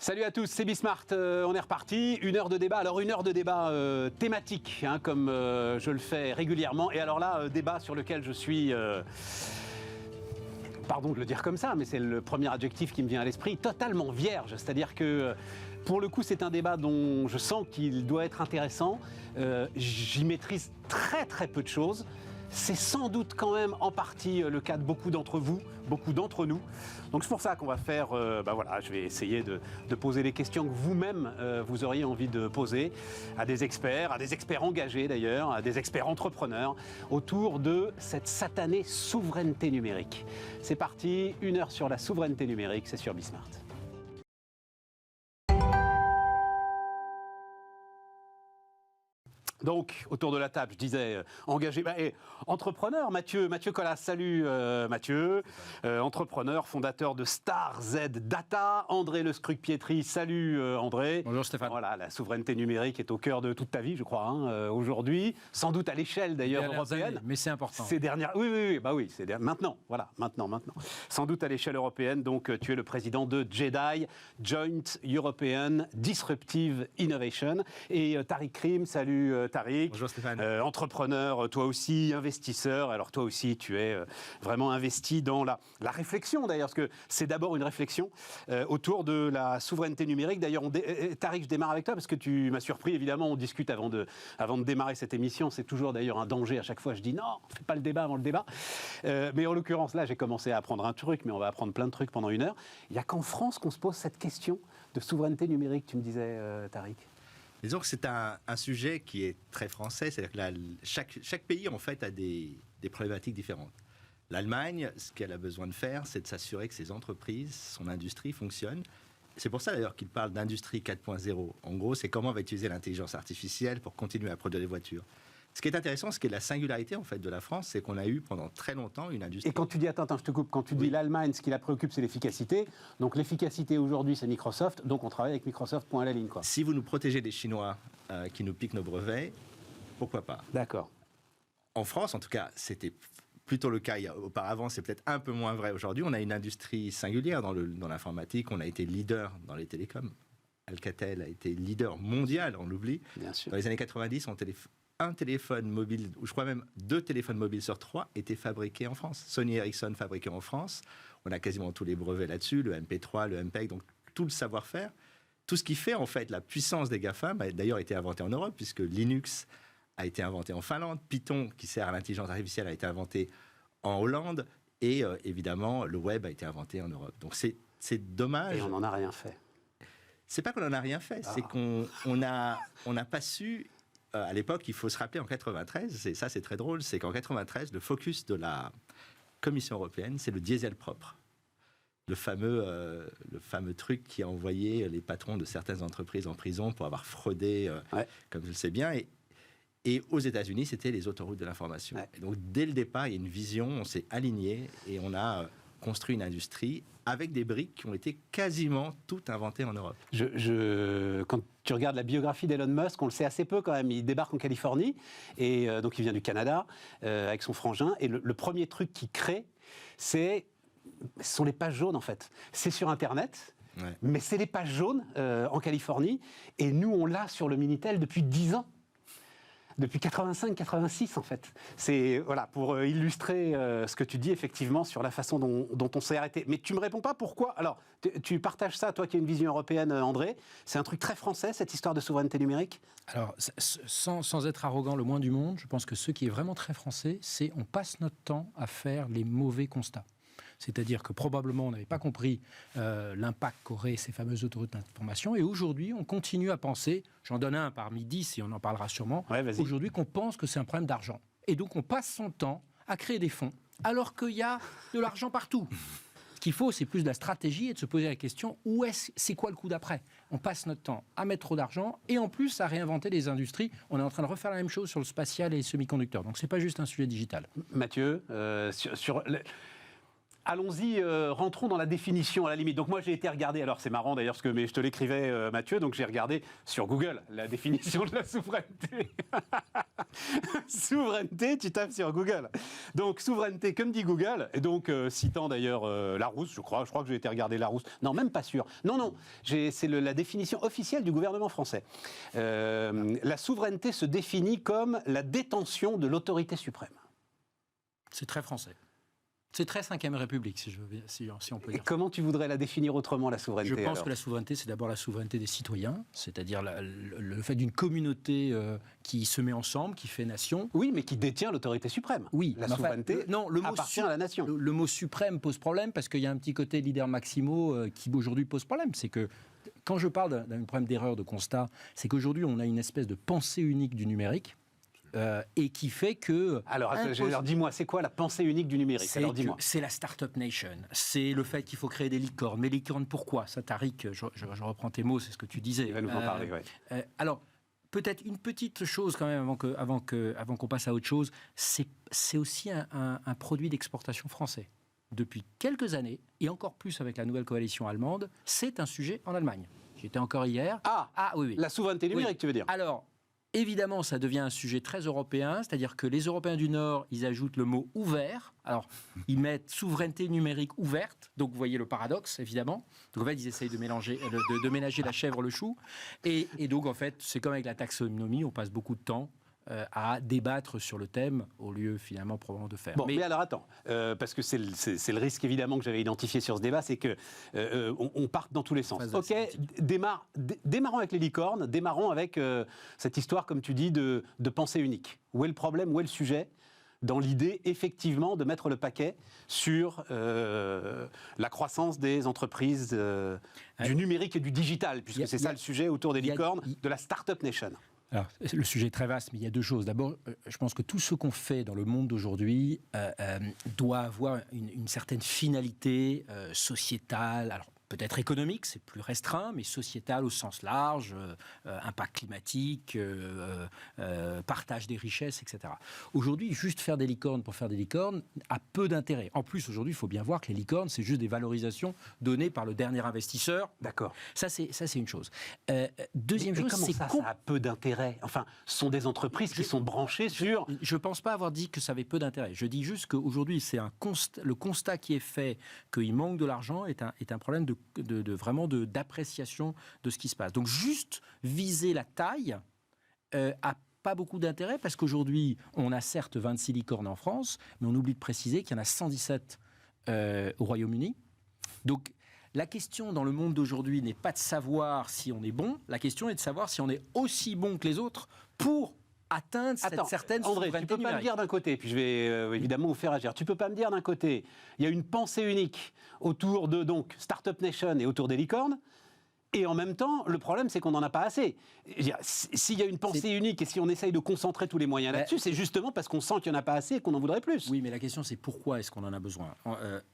Salut à tous, c'est Bismart, on est reparti, une heure de débat. Alors une heure de débat thématique, hein, comme je le fais régulièrement. Et alors là, débat sur lequel je suis, pardon de le dire comme ça, mais c'est le premier adjectif qui me vient à l'esprit, totalement vierge. C'est-à-dire que pour le coup, c'est un débat dont je sens qu'il doit être intéressant. J'y maîtrise très très peu de choses. C'est sans doute quand même en partie le cas de beaucoup d'entre vous, beaucoup d'entre nous. Donc c'est pour ça qu'on va faire, voilà, je vais essayer de poser les questions que vous-même vous auriez envie de poser à des experts engagés d'ailleurs, à des experts entrepreneurs, autour de cette satanée souveraineté numérique. C'est parti, une heure sur la souveraineté numérique, c'est sur Bismart. Donc, autour de la table, je disais, engagé, entrepreneur, Mathieu Collas, salut Mathieu, entrepreneur, fondateur de Star Z Data, André Le Scruc-Pietri, salut André. Bonjour Stéphane. Voilà, la souveraineté numérique est au cœur de toute ta vie, je crois, hein, aujourd'hui, sans doute à l'échelle d'ailleurs européenne. Mais c'est important. Ces dernières, oui, maintenant, voilà, maintenant. Sans doute à l'échelle européenne, donc tu es le président de JEDI, Joint European Disruptive Innovation, et Tariq Krim, salut Tariq. Bonjour Stéphane. Entrepreneur, toi aussi, investisseur. Alors toi aussi, tu es vraiment investi dans la réflexion d'ailleurs, parce que c'est d'abord une réflexion autour de la souveraineté numérique. D'ailleurs, Tariq, je démarre avec toi parce que tu m'as surpris. Évidemment, on discute avant de démarrer cette émission. C'est toujours d'ailleurs un danger. À chaque fois, je dis non, on ne fait pas le débat avant le débat. Mais en l'occurrence, là, j'ai commencé à apprendre un truc, mais on va apprendre plein de trucs pendant une heure. Il n'y a qu'en France qu'on se pose cette question de souveraineté numérique, tu me disais, Tariq. Disons que c'est un sujet qui est très français, c'est-à-dire que là, chaque pays en fait a des problématiques différentes. L'Allemagne, ce qu'elle a besoin de faire, c'est de s'assurer que ses entreprises, son industrie fonctionne. C'est pour ça d'ailleurs qu'il parle d'industrie 4.0. En gros, c'est comment on va utiliser l'intelligence artificielle pour continuer à produire des voitures. Ce qui est intéressant, ce qui est la singularité en fait de la France, c'est qu'on a eu pendant très longtemps une industrie. Et quand tu dis, attends, je te coupe, quand tu dis l'Allemagne, ce qui la préoccupe, c'est l'efficacité. Donc l'efficacité aujourd'hui, c'est Microsoft. Donc on travaille avec Microsoft, point à la ligne, quoi. Si vous nous protégez des Chinois qui nous piquent nos brevets, pourquoi pas? D'accord. En France, en tout cas, c'était plutôt le cas auparavant. C'est peut-être un peu moins vrai aujourd'hui. On a une industrie singulière dans l'informatique. On a été leader dans les télécoms. Alcatel a été leader mondial, on l'oublie. Bien sûr. Dans les années 90, un téléphone mobile, ou je crois même 2 téléphones mobiles sur 3 étaient fabriqués en France. Sony Ericsson fabriqué en France. On a quasiment tous les brevets là-dessus, le MP3, le MPEG, donc tout le savoir-faire. Tout ce qui fait en fait la puissance des GAFAM a d'ailleurs été inventé en Europe, puisque Linux a été inventé en Finlande, Python, qui sert à l'intelligence artificielle, a été inventé en Hollande, et évidemment, le web a été inventé en Europe. Donc c'est dommage. Et on n'en a rien fait. C'est pas qu'on n'en a rien fait, c'est qu'on n'a pas su. À l'époque, il faut se rappeler en 93, et ça c'est très drôle, c'est qu'en 93, le focus de la Commission européenne, c'est le diesel propre. Le fameux truc qui a envoyé les patrons de certaines entreprises en prison pour avoir fraudé, comme je le sais bien. Et aux États-Unis, c'était les autoroutes de l'information. Ouais. Donc dès le départ, il y a une vision, on s'est aligné et on a construit une industrie avec des briques qui ont été quasiment toutes inventées en Europe. Quand tu regardes la biographie d'Elon Musk, on le sait assez peu quand même. Il débarque en Californie, et donc il vient du Canada, avec son frangin, et le premier truc qu'il crée, ce sont les pages jaunes en fait. C'est sur Internet, mais c'est les pages jaunes en Californie, et nous on l'a sur le Minitel depuis 10 ans. Depuis 85-86 en fait. C'est voilà, pour illustrer ce que tu dis effectivement sur la façon dont on s'est arrêté. Mais tu me réponds pas pourquoi. Alors tu partages ça, toi qui as une vision européenne, André. C'est un truc très français cette histoire de souveraineté numérique. Alors sans être arrogant le moins du monde, je pense que ce qui est vraiment très français, c'est on passe notre temps à faire les mauvais constats. C'est-à-dire que probablement on n'avait pas compris l'impact qu'auraient ces fameuses autoroutes d'information. Et aujourd'hui, on continue à penser, j'en donne un parmi 10 et on en parlera sûrement, aujourd'hui qu'on pense que c'est un problème d'argent. Et donc on passe son temps à créer des fonds, alors qu'il y a de l'argent partout. Ce qu'il faut, c'est plus de la stratégie et de se poser la question, c'est quoi le coup d'après? On passe notre temps à mettre trop d'argent et en plus à réinventer les industries. On est en train de refaire la même chose sur le spatial et les semi-conducteurs. Donc c'est pas juste un sujet digital. Mathieu, Allons-y, rentrons dans la définition à la limite. Donc moi j'ai été regarder, alors c'est marrant d'ailleurs, mais je te l'écrivais Mathieu, donc j'ai regardé sur Google la définition de la souveraineté. Souveraineté, tu tapes sur Google. Donc souveraineté, comme dit Google, et donc citant d'ailleurs Larousse, je crois que j'ai été regarder Larousse. Non, même pas sûr. Non, c'est la définition officielle du gouvernement français. La souveraineté se définit comme la détention de l'autorité suprême. C'est très français. C'est très 5e République, si on peut dire. Et comment tu voudrais la définir autrement, la souveraineté? Je pense que la souveraineté, c'est d'abord la souveraineté des citoyens, c'est-à-dire le fait d'une communauté qui se met ensemble, qui fait nation. Oui, mais qui détient l'autorité suprême. Oui, la souveraineté appartient à la nation. Le mot suprême pose problème parce qu'il y a un petit côté leader maximo qui aujourd'hui pose problème. C'est que quand je parle d'un problème d'erreur de constat, c'est qu'aujourd'hui on a une espèce de pensée unique du numérique. Et qui fait que... Alors, dis-moi, c'est quoi la pensée unique du numérique? C'est la Startup Nation. C'est le fait qu'il faut créer des licornes. Mais licornes, pourquoi? Ça, Tariq, je reprends tes mots, c'est ce que tu disais. Il va nous en parler, oui. Alors, peut-être une petite chose quand même, avant qu'on passe à autre chose, c'est aussi un produit d'exportation français. Depuis quelques années, et encore plus avec la nouvelle coalition allemande, c'est un sujet en Allemagne. J'étais encore hier. Oui. La souveraineté numérique, tu veux dire? Alors, évidemment, ça devient un sujet très européen, c'est-à-dire que les Européens du Nord, ils ajoutent le mot « ouvert ». Alors, ils mettent « souveraineté numérique ouverte », donc vous voyez le paradoxe, évidemment. Donc en fait, ils essayent de ménager la chèvre, le chou. Et donc, en fait, c'est comme avec la taxonomie, on passe beaucoup de temps à débattre sur le thème au lieu finalement probablement de faire. Bon, mais alors attends, parce que c'est le risque évidemment que j'avais identifié sur ce débat, c'est que on parte dans tous les sens. Ok, démarrons avec les licornes, démarrons avec cette histoire, comme tu dis, de pensée unique. Où est le problème, où est le sujet dans l'idée, effectivement, de mettre le paquet sur la croissance des entreprises du numérique et du digital, puisque c'est ça le sujet autour des licornes, de la Startup Nation. Alors, le sujet est très vaste, mais il y a deux choses. D'abord, je pense que tout ce qu'on fait dans le monde d'aujourd'hui doit avoir une certaine finalité sociétale. Alors, peut-être économique, c'est plus restreint, mais sociétal au sens large, impact climatique, partage des richesses, etc. Aujourd'hui, juste faire des licornes pour faire des licornes a peu d'intérêt. En plus, aujourd'hui, il faut bien voir que les licornes, c'est juste des valorisations données par le dernier investisseur. D'accord. Ça, c'est une chose. Deuxième chose, c'est ça a peu d'intérêt. Enfin, ce sont des entreprises qui sont branchées sur... Je ne pense pas avoir dit que ça avait peu d'intérêt. Je dis juste qu'aujourd'hui, c'est le constat qui est fait qu'il manque de l'argent est un problème vraiment d'appréciation de ce qui se passe. Donc juste viser la taille a pas beaucoup d'intérêt parce qu'aujourd'hui, on a certes 26 licornes en France, mais on oublie de préciser qu'il y en a 117 au Royaume-Uni. Donc la question dans le monde d'aujourd'hui n'est pas de savoir si on est bon, la question est de savoir si on est aussi bon que les autres pour atteindre cette certaine André, souveraineté tu peux pas numérique. me dire d'un côté, puis je vais évidemment vous faire agir. Tu peux pas me dire d'un côté, il y a une pensée unique autour de donc Startup Nation et autour des licornes, et en même temps, le problème c'est qu'on n'en a pas assez. S'il y a une pensée unique et si on essaye de concentrer tous les moyens là-dessus, c'est justement parce qu'on sent qu'il n'y en a pas assez et qu'on en voudrait plus. Oui, mais la question c'est pourquoi est-ce qu'on en a besoin?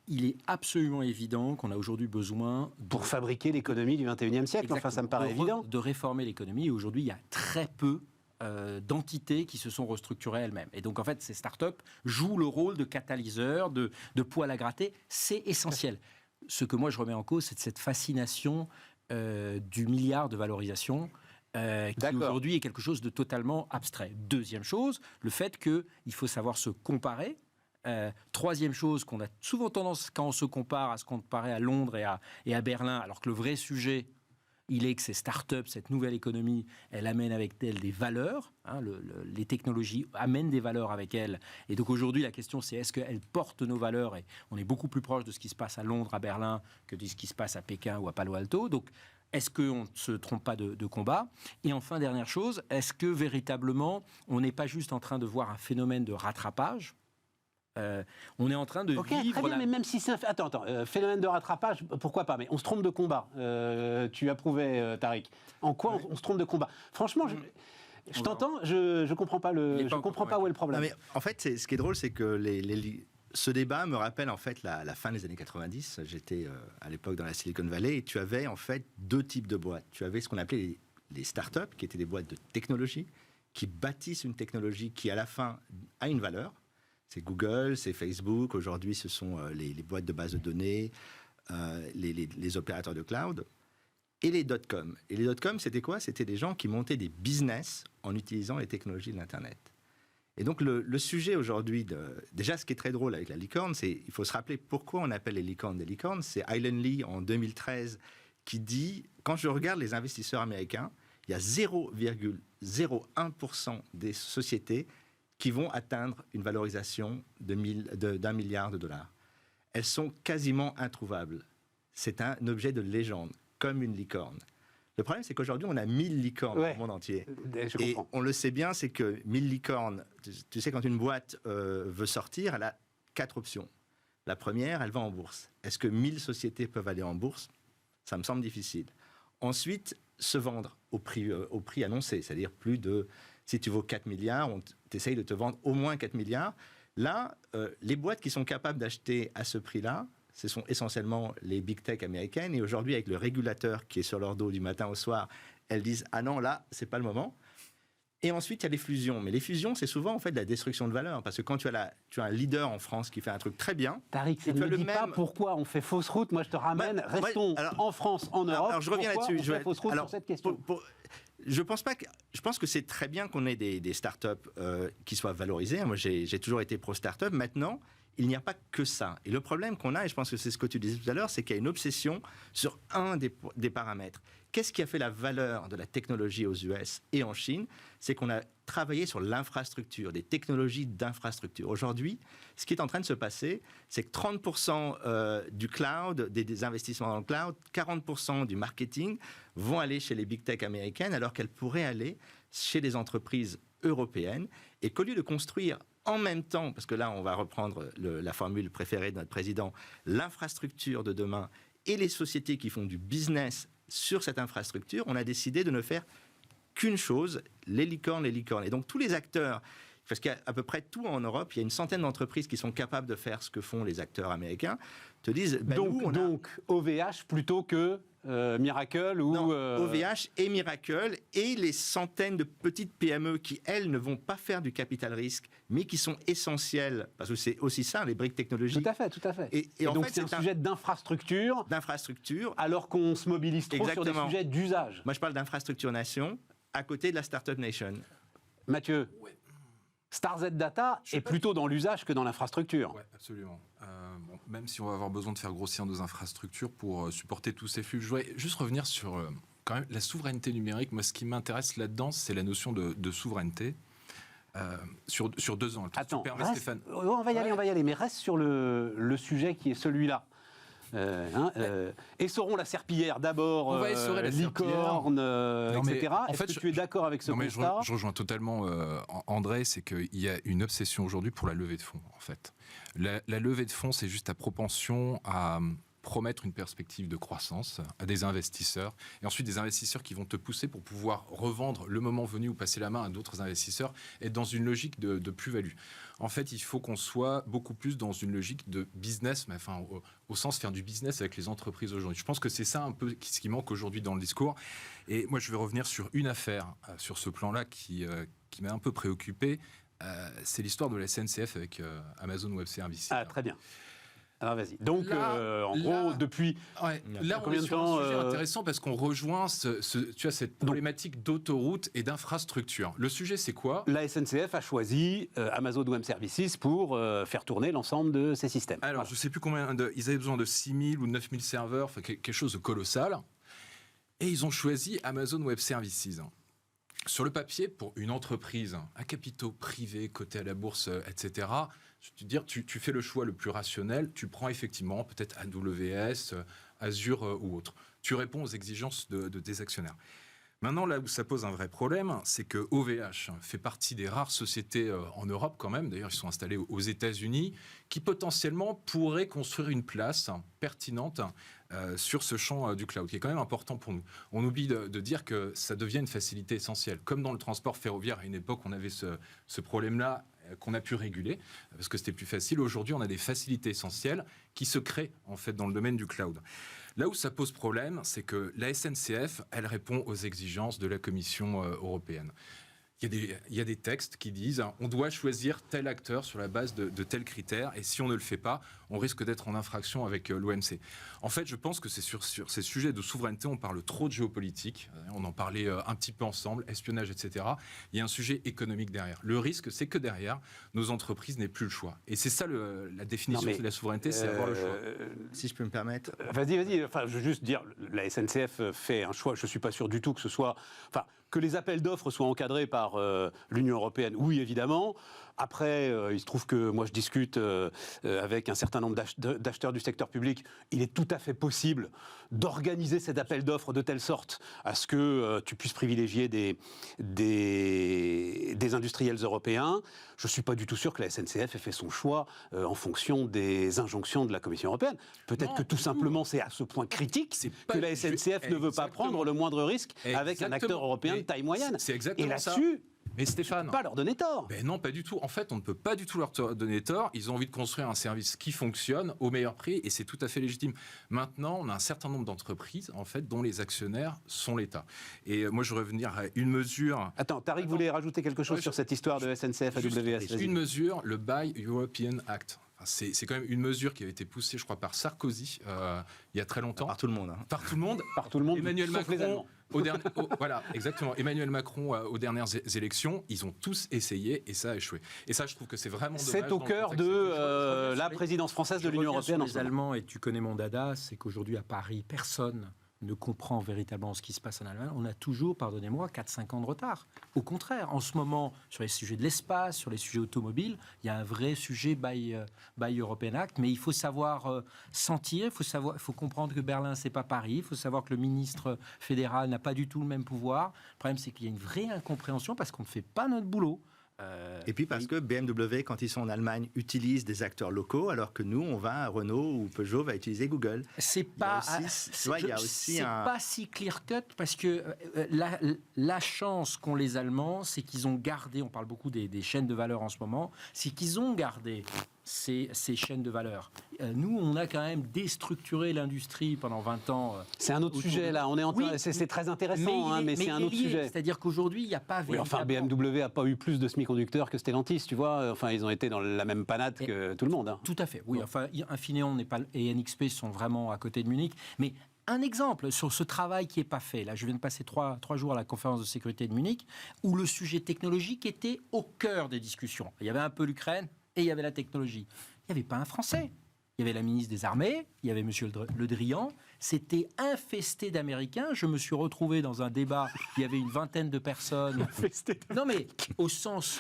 Il est absolument évident qu'on a aujourd'hui besoin... Pour fabriquer l'économie du 21e siècle, Exactement. enfin ça me paraît évident. De réformer l'économie, et aujourd'hui il y a très peu d'entités qui se sont restructurées elles-mêmes. Et donc, en fait, ces startups jouent le rôle de catalyseur, de poil à gratter. C'est essentiel. Ce que moi, je remets en cause, c'est cette fascination du milliard de valorisation qui, aujourd'hui, est quelque chose de totalement abstrait. Deuxième chose, le fait qu'il faut savoir se comparer. Troisième chose, qu'on a souvent tendance, quand on se compare, à se comparer à Londres et à Berlin, alors que le vrai sujet... il est que ces startups, cette nouvelle économie, elle amène avec elle des valeurs. Les technologies amènent des valeurs avec elles. Et donc aujourd'hui, la question, c'est est-ce qu'elles portent nos valeurs? Et on est beaucoup plus proche de ce qui se passe à Londres, à Berlin, que de ce qui se passe à Pékin ou à Palo Alto. Donc, est-ce qu'on ne se trompe pas de combat? Et enfin, dernière chose, est-ce que véritablement, on n'est pas juste en train de voir un phénomène de rattrapage? On est en train de vivre... Très bien, mais même si c'est un... Attends, phénomène de rattrapage, pourquoi pas? Mais on se trompe de combat. Tu approuvais, Tariq. En quoi on se trompe de combat? Franchement, je t'entends, je comprends pas où est le problème. Non, mais en fait, ce qui est drôle, c'est que ce débat me rappelle en fait la fin des années 90. J'étais à l'époque dans la Silicon Valley et tu avais en fait deux types de boîtes. Tu avais ce qu'on appelait les startups, qui étaient des boîtes de technologie, qui bâtissent une technologie qui à la fin a une valeur. C'est Google, c'est Facebook. Aujourd'hui, ce sont les boîtes de base de données, les opérateurs de cloud. Et les dot-com. Et les dot-com, c'était quoi? C'était des gens qui montaient des business en utilisant les technologies de l'Internet. Et donc, le sujet aujourd'hui, déjà, ce qui est très drôle avec la licorne, c'est il faut se rappeler pourquoi on appelle les licornes des licornes. C'est Alan Lee, en 2013, qui dit, quand je regarde les investisseurs américains, il y a 0,01% des sociétés qui vont atteindre une valorisation d'1 milliard de dollars. Elles sont quasiment introuvables. C'est un objet de légende, comme une licorne. Le problème, c'est qu'aujourd'hui, on a 1000 licornes dans le monde entier. Et on le sait bien, c'est que 1000 licornes, tu sais, quand une boîte veut sortir, elle a 4 options. La première, elle va en bourse. Est-ce que 1000 sociétés peuvent aller en bourse? Ça me semble difficile. Ensuite, se vendre au prix annoncé, c'est-à-dire plus de... Si tu vaux 4 milliards, on t'essaye de te vendre au moins 4 milliards. Là, les boîtes qui sont capables d'acheter à ce prix-là, ce sont essentiellement les big tech américaines. Et aujourd'hui, avec le régulateur qui est sur leur dos du matin au soir, elles disent « Ah non, là, c'est pas le moment ». Et ensuite, il y a les fusions. Mais les fusions, c'est souvent en fait de la destruction de valeur. Parce que quand tu as un leader en France qui fait un truc très bien... Tariq, ça ne me dit pas pourquoi on fait fausse route. Moi, je te ramène. Restons en France, en Europe. Alors, je reviens là-dessus. Je fais fausse route sur cette question. Je pense que c'est très bien qu'on ait des startups qui soient valorisées. Moi, j'ai toujours été pro-startup. Maintenant, il n'y a pas que ça. Et le problème qu'on a, et je pense que c'est ce que tu disais tout à l'heure, c'est qu'il y a une obsession sur un des paramètres. Qu'est-ce qui a fait la valeur de la technologie aux US et en Chine? C'est qu'on a travaillé sur l'infrastructure, des technologies d'infrastructure. Aujourd'hui, ce qui est en train de se passer, c'est que 30% du cloud, des investissements dans le cloud, 40% du marketing vont aller chez les big tech américaines, alors qu'elles pourraient aller chez des entreprises européennes, et qu'au lieu de construire en même temps, parce que là, on va reprendre la formule préférée de notre président, l'infrastructure de demain et les sociétés qui font du business sur cette infrastructure, on a décidé de ne faire qu'une chose, les licornes. Et donc, tous les acteurs, parce qu'il y a à peu près tout en Europe, il y a une centaine d'entreprises qui sont capables de faire ce que font les acteurs américains, te disent... Donc, OVH plutôt que Miracle ou... Non, OVH et Miracle et les centaines de petites PME qui, elles, ne vont pas faire du capital risque, mais qui sont essentielles, parce que c'est aussi ça, les briques technologiques. Tout à fait. Et en donc, fait, c'est un sujet d'infrastructure. Alors qu'on se mobilise trop sur des sujets d'usage. Moi, je parle d'infrastructure nation à côté de la Startup Nation. Mathieu, StarZ Data est plutôt dans l'usage que dans l'infrastructure. Oui, absolument. Même si on va avoir besoin de faire grossir nos infrastructures pour supporter tous ces flux, je voudrais juste revenir sur quand même la souveraineté numérique. Moi, ce qui m'intéresse là-dedans, c'est la notion de souveraineté sur 2 ans. Attends, on va y aller, mais reste sur le sujet qui est celui-là. Essorons la serpillière d'abord, licorne, etc. Est-ce que tu es d'accord avec ce constat? Je rejoins totalement André, c'est qu'il y a une obsession aujourd'hui pour la levée de fonds, en fait. La levée de fonds, c'est juste ta propension à promettre une perspective de croissance à des investisseurs, et ensuite des investisseurs qui vont te pousser pour pouvoir revendre le moment venu ou passer la main à d'autres investisseurs, être dans une logique de plus-value. En fait, il faut qu'on soit beaucoup plus dans une logique de business, mais enfin, au sens faire du business avec les entreprises aujourd'hui. Je pense que c'est ça un peu ce qui manque aujourd'hui dans le discours. Et moi, je vais revenir sur une affaire sur ce plan-là qui m'a un peu préoccupé. C'est l'histoire de la SNCF avec Amazon Web Services. Ah, très bien. Alors vas-y. Donc, en gros, depuis là, on est sur un sujet intéressant parce qu'on rejoint cette problématique d'autoroute et d'infrastructure. Le sujet, c'est quoi? La SNCF a choisi Amazon Web Services pour faire tourner l'ensemble de ses systèmes. Alors, je ne sais plus combien, ils avaient besoin de 6 000 ou 9 000 serveurs, enfin, quelque chose de colossal. Et ils ont choisi Amazon Web Services. Sur le papier, pour une entreprise à capitaux privés, cotés à la bourse, etc., je veux dire, tu fais le choix le plus rationnel, tu prends effectivement peut-être AWS, Azure ou autre. Tu réponds aux exigences de tes actionnaires. Maintenant, là où ça pose un vrai problème, c'est que OVH fait partie des rares sociétés en Europe quand même, d'ailleurs ils sont installés aux États-Unis, qui potentiellement pourraient construire une place pertinente sur ce champ du cloud, qui est quand même important pour nous. On oublie de dire que ça devient une facilité essentielle. Comme dans le transport ferroviaire, à une époque, on avait ce problème-là qu'on a pu réguler, parce que c'était plus facile. Aujourd'hui, on a des facilités essentielles qui se créent, en fait, dans le domaine du cloud. Là où ça pose problème, c'est que la SNCF, elle répond aux exigences de la Commission européenne. Il y a des textes qui disent on doit choisir tel acteur sur la base de tels critères, et si on ne le fait pas, on risque d'être en infraction avec l'OMC. En fait, je pense que c'est sur ces sujets de souveraineté, on parle trop de géopolitique, on en parlait un petit peu ensemble, espionnage, etc. Il y a un sujet économique derrière. Le risque, c'est que derrière, nos entreprises n'aient plus le choix. Et c'est ça la définition de la souveraineté, c'est avoir le choix. Si je peux me permettre. Vas-y. Enfin, je veux juste dire, la SNCF fait un choix. Je ne suis pas sûr du tout que ce soit... Enfin, que les appels d'offres soient encadrés par l'Union européenne, oui, évidemment. Après, il se trouve que moi, je discute avec un certain nombre d'acheteurs du secteur public. Il est tout à fait possible d'organiser cet appel d'offres de telle sorte à ce que tu puisses privilégier des industriels européens. Je ne suis pas du tout sûr que la SNCF ait fait son choix en fonction des injonctions de la Commission européenne. Peut-être que tout simplement, c'est à ce point critique que la SNCF ne veut pas prendre le moindre risque avec un acteur européen de taille moyenne. C'est exactement Et là-dessus... Mais Stéphane, on ne peut pas leur donner tort. Ben non, pas du tout. En fait, on ne peut pas du tout leur donner tort. Ils ont envie de construire un service qui fonctionne au meilleur prix et c'est tout à fait légitime. Maintenant, on a un certain nombre d'entreprises en fait, dont les actionnaires sont l'État. Et moi, je voudrais revenir à une mesure... Attends, Tariq voulait rajouter quelque chose sur cette histoire de SNCF AWS. Une mesure, le Buy European Act. C'est quand même une mesure qui avait été poussée, je crois, par Sarkozy il y a très longtemps. Par tout le monde. Hein. Par tout le monde. Par tout le monde. Emmanuel sauf les Macron. Allemands. Voilà, exactement. Emmanuel Macron, aux dernières élections, ils ont tous essayé et ça a échoué. Et ça, je trouve que c'est vraiment dommage. C'est au cœur de la présidence française de l'Union européenne. Les Allemands, et tu connais mon dada, c'est qu'aujourd'hui à Paris, personne ne comprend véritablement ce qui se passe en Allemagne. On a toujours, pardonnez-moi, 4-5 ans de retard. Au contraire, en ce moment, sur les sujets de l'espace, sur les sujets automobiles, il y a un vrai sujet Buy European Act, mais il faut savoir sentir, il faut comprendre que Berlin, c'est pas Paris, il faut savoir que le ministre fédéral n'a pas du tout le même pouvoir. Le problème, c'est qu'il y a une vraie incompréhension parce qu'on ne fait pas notre boulot. Et puis parce que BMW, quand ils sont en Allemagne, utilisent des acteurs locaux, alors que nous, on va, Renault ou Peugeot va utiliser Google. C'est pas si clear cut parce que la chance qu'ont les Allemands, c'est qu'ils ont gardé, on parle beaucoup des chaînes de valeur en ce moment, c'est qu'ils ont gardé ces chaînes de valeur. Nous, on a quand même déstructuré l'industrie pendant 20 ans. C'est un autre sujet, là. On est en train, c'est très intéressant, mais c'est un autre sujet. C'est-à-dire qu'aujourd'hui, il n'y a pas... Oui, enfin, BMW n'a pas eu plus de semi-conducteurs que Stellantis, tu vois. Enfin, ils ont été dans la même panade que tout le monde. Hein. Tout à fait, oui. Enfin, Infineon et NXP sont vraiment à côté de Munich. Mais un exemple sur ce travail qui n'est pas fait. Là, je viens de passer 3 jours à la conférence de sécurité de Munich, où le sujet technologique était au cœur des discussions. Il y avait un peu l'Ukraine, et il y avait la technologie. Il n'y avait pas un Français. Il y avait la ministre des Armées, il y avait M. Le Drian. C'était infesté d'Américains. Je me suis retrouvé dans un débat, il y avait une vingtaine de personnes. Non mais, au sens...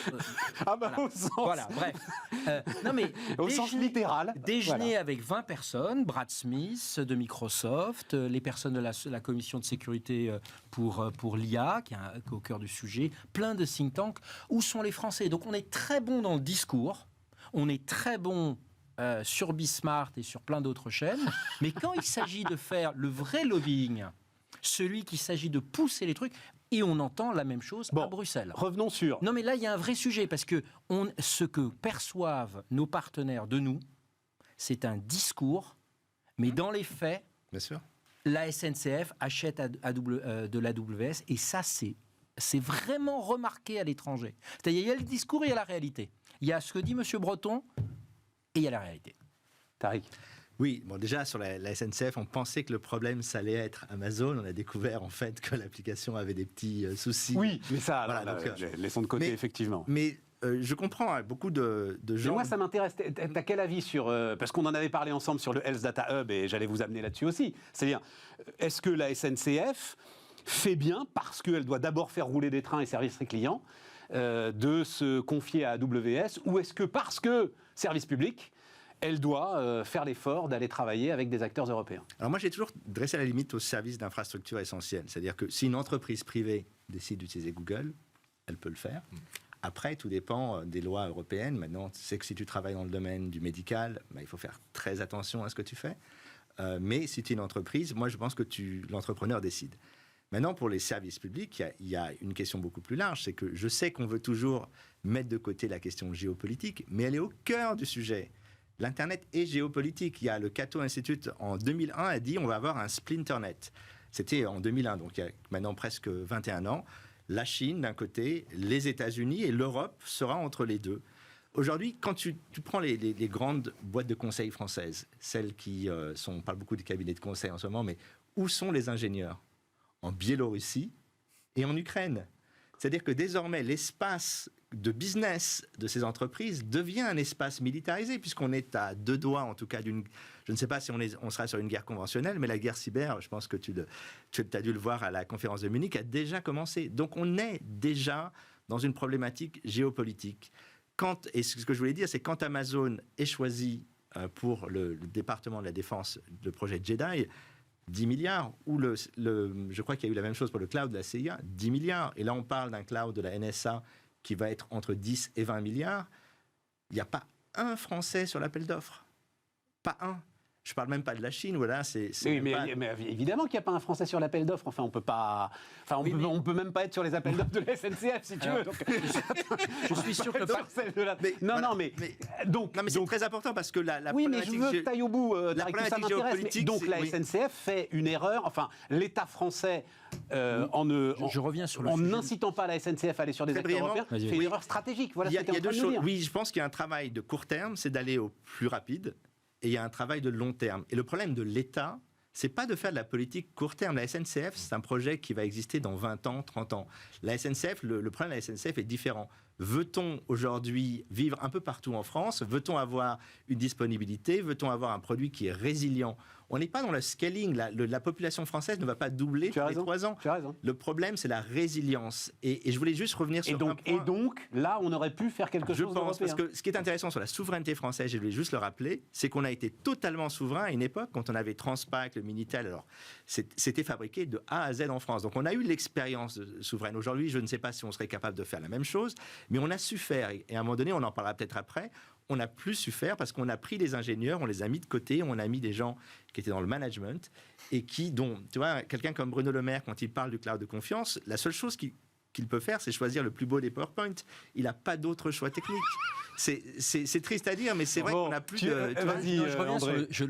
au sens... Voilà, bref. Non mais... Au sens littéral. Déjeuner avec 20 personnes, Brad Smith de Microsoft, les personnes de la commission de sécurité pour l'IA, qui est au cœur du sujet, plein de think tanks. Où sont les Français? Donc on est très bon dans le discours, on est très bon sur Bismart et sur plein d'autres chaînes, mais quand il s'agit de faire le vrai lobbying, celui qui s'agit de pousser les trucs, et on entend la même chose à Bruxelles. Revenons sur... Non mais là, il y a un vrai sujet, parce que ce que perçoivent nos partenaires de nous, c'est un discours, mais dans les faits, bien sûr, la SNCF achète de l'AWS, et ça, c'est vraiment remarqué à l'étranger. C'est-à-dire, il y a le discours et il y a la réalité. Il y a ce que dit M. Breton, et il y a la réalité. Tariq. Oui, bon, déjà sur la SNCF, on pensait que le problème, ça allait être Amazon. On a découvert en fait que l'application avait des petits soucis. Oui, mais ça, voilà, laissons de côté, effectivement. Mais je comprends beaucoup de gens... Mais moi, ça m'intéresse. T'as quel avis sur... parce qu'on en avait parlé ensemble sur le Health Data Hub, et j'allais vous amener là-dessus aussi. C'est-à-dire, est-ce que la SNCF fait bien, parce qu'elle doit d'abord faire rouler des trains et services clients, de se confier à AWS, ou est-ce que parce que service public, elle doit faire l'effort d'aller travailler avec des acteurs européens? Alors moi, j'ai toujours dressé la limite au service d'infrastructure essentielle. C'est-à-dire que si une entreprise privée décide d'utiliser Google, elle peut le faire. Après, tout dépend des lois européennes. Maintenant, tu sais que si tu travailles dans le domaine du médical, il faut faire très attention à ce que tu fais. Mais si tu es une entreprise, moi, je pense que l'entrepreneur décide. Maintenant, pour les services publics, il y a une question beaucoup plus large. C'est que je sais qu'on veut toujours mettre de côté la question géopolitique, mais elle est au cœur du sujet. L'Internet est géopolitique. Il y a le Cato Institute, en 2001, a dit on va avoir un splinternet. C'était en 2001, donc il y a maintenant presque 21 ans. la Chine d'un côté, les États-Unis, et l'Europe sera entre les deux. Aujourd'hui, quand tu prends les grandes boîtes de conseil françaises, celles qui on parle beaucoup des cabinets de conseil en ce moment, mais où sont les ingénieurs ? En Biélorussie et en Ukraine. C'est-à-dire que désormais, l'espace de business de ces entreprises devient un espace militarisé, puisqu'on est à 2 doigts, en tout cas, je ne sais pas si on sera sur une guerre conventionnelle, mais la guerre cyber, je pense que tu as dû le voir à la conférence de Munich, a déjà commencé. Donc on est déjà dans une problématique géopolitique. Et ce que je voulais dire, c'est quand Amazon est choisi pour le département de la défense, le projet Jedi, 10 milliards, ou je crois qu'il y a eu la même chose pour le cloud de la CIA, 10 milliards. Et là, on parle d'un cloud de la NSA qui va être entre 10 et 20 milliards. Il n'y a pas un Français sur l'appel d'offres. Pas un. Je ne parle même pas de la Chine, voilà. Mais évidemment qu'il n'y a pas un Français sur l'appel d'offres. Enfin, on peut pas. Enfin, on peut même pas être sur les appels d'offres de la SNCF, si tu veux. Donc, je suis sûr que c'est très important parce que la oui, mais je veux que tu ailles au bout. Ça m'intéresse. Donc la SNCF fait une erreur. Enfin, l'État français, en n'incitant pas la SNCF à aller sur des acteurs européens, fait une erreur stratégique. Voilà ce que tu es en train de nous dire. Oui, je pense qu'il y a un travail de court terme, c'est d'aller au plus rapide. Et il y a un travail de long terme. Et le problème de l'État, c'est pas de faire de la politique court terme. La SNCF, c'est un projet qui va exister dans 20 ans, 30 ans. La SNCF, le problème de la SNCF est différent. Veut-on aujourd'hui vivre un peu partout en France ? Veut-on avoir une disponibilité ? Veut-on avoir un produit qui est résilient ? On n'est pas dans le scaling. La population française ne va pas doubler tous les 3 ans. Tu as raison. Le problème, c'est la résilience. Et je voulais juste revenir sur un point. Et donc, là, on aurait pu faire quelque chose d'européen. Parce que ce qui est intéressant sur la souveraineté française, je voulais juste le rappeler, c'est qu'on a été totalement souverain à une époque, quand on avait Transpac, le Minitel, alors c'était fabriqué de A à Z en France. Donc on a eu l'expérience souveraine. Aujourd'hui, je ne sais pas si on serait capable de faire la même chose, mais on a su faire. Et à un moment donné, on en parlera peut-être après, on n'a plus su faire parce qu'on a pris les ingénieurs, on les a mis de côté, on a mis des gens qui étaient dans le management et tu vois, quelqu'un comme Bruno Le Maire, quand il parle du cloud de confiance, la seule chose qu'il peut faire, c'est choisir le plus beau des PowerPoint. Il n'a pas d'autre choix technique. C'est triste à dire, mais c'est vrai qu'on n'a plus de... Je reviens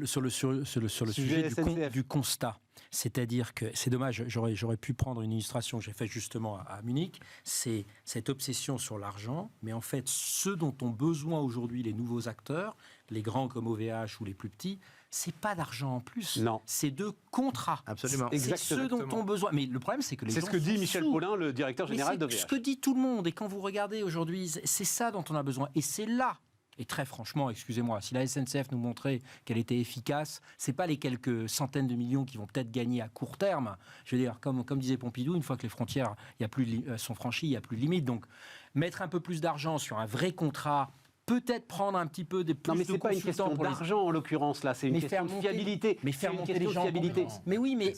sur le sujet du constat. C'est-à-dire que, c'est dommage, j'aurais pu prendre une illustration que j'ai faite justement à Munich, c'est cette obsession sur l'argent, mais en fait, ce dont ont besoin aujourd'hui les nouveaux acteurs, les grands comme OVH ou les plus petits, c'est pas d'argent en plus, c'est de contrats. Absolument. C'est ce dont ont besoin. Mais le problème, c'est que les gens... C'est ce que dit Michel Paulin, le directeur général d'OVH. C'est ce que dit tout le monde. Et quand vous regardez aujourd'hui, c'est ça dont on a besoin. Et c'est là. Et très franchement, excusez-moi, si la SNCF nous montrait qu'elle était efficace, c'est pas les quelques centaines de millions qui vont peut-être gagner à court terme. Je veux dire, comme disait Pompidou, une fois que les frontières sont franchies, il n'y a plus de limite. Donc, mettre un peu plus d'argent sur un vrai contrat, peut-être prendre un petit peu des plus de consultants. Non, mais c'est pas une question d'argent en l'occurrence là, c'est une question de fiabilité. Mais faire monter les gens. Mais oui, mais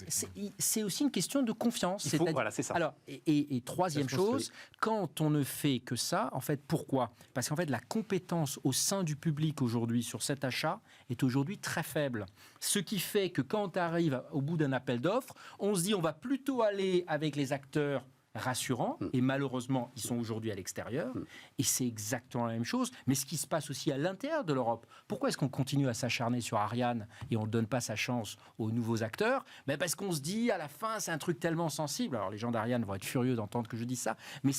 c'est aussi une question de confiance. Voilà, c'est ça. Alors, et troisième chose, quand on ne fait que ça, en fait, pourquoi ? Parce qu'en fait, la compétence au sein du public aujourd'hui sur cet achat est aujourd'hui très faible. Ce qui fait que quand on arrive au bout d'un appel d'offres, on se dit on va plutôt aller avec les acteurs rassurants, et malheureusement, ils sont aujourd'hui à l'extérieur, et c'est exactement la même chose, mais ce qui se passe aussi à l'intérieur de l'Europe. Pourquoi est-ce qu'on continue à s'acharner sur Ariane et on ne donne pas sa chance aux nouveaux acteurs ? Parce qu'on se dit, à la fin, c'est un truc tellement sensible. Alors, les gens d'Ariane vont être furieux d'entendre que je dis ça, mais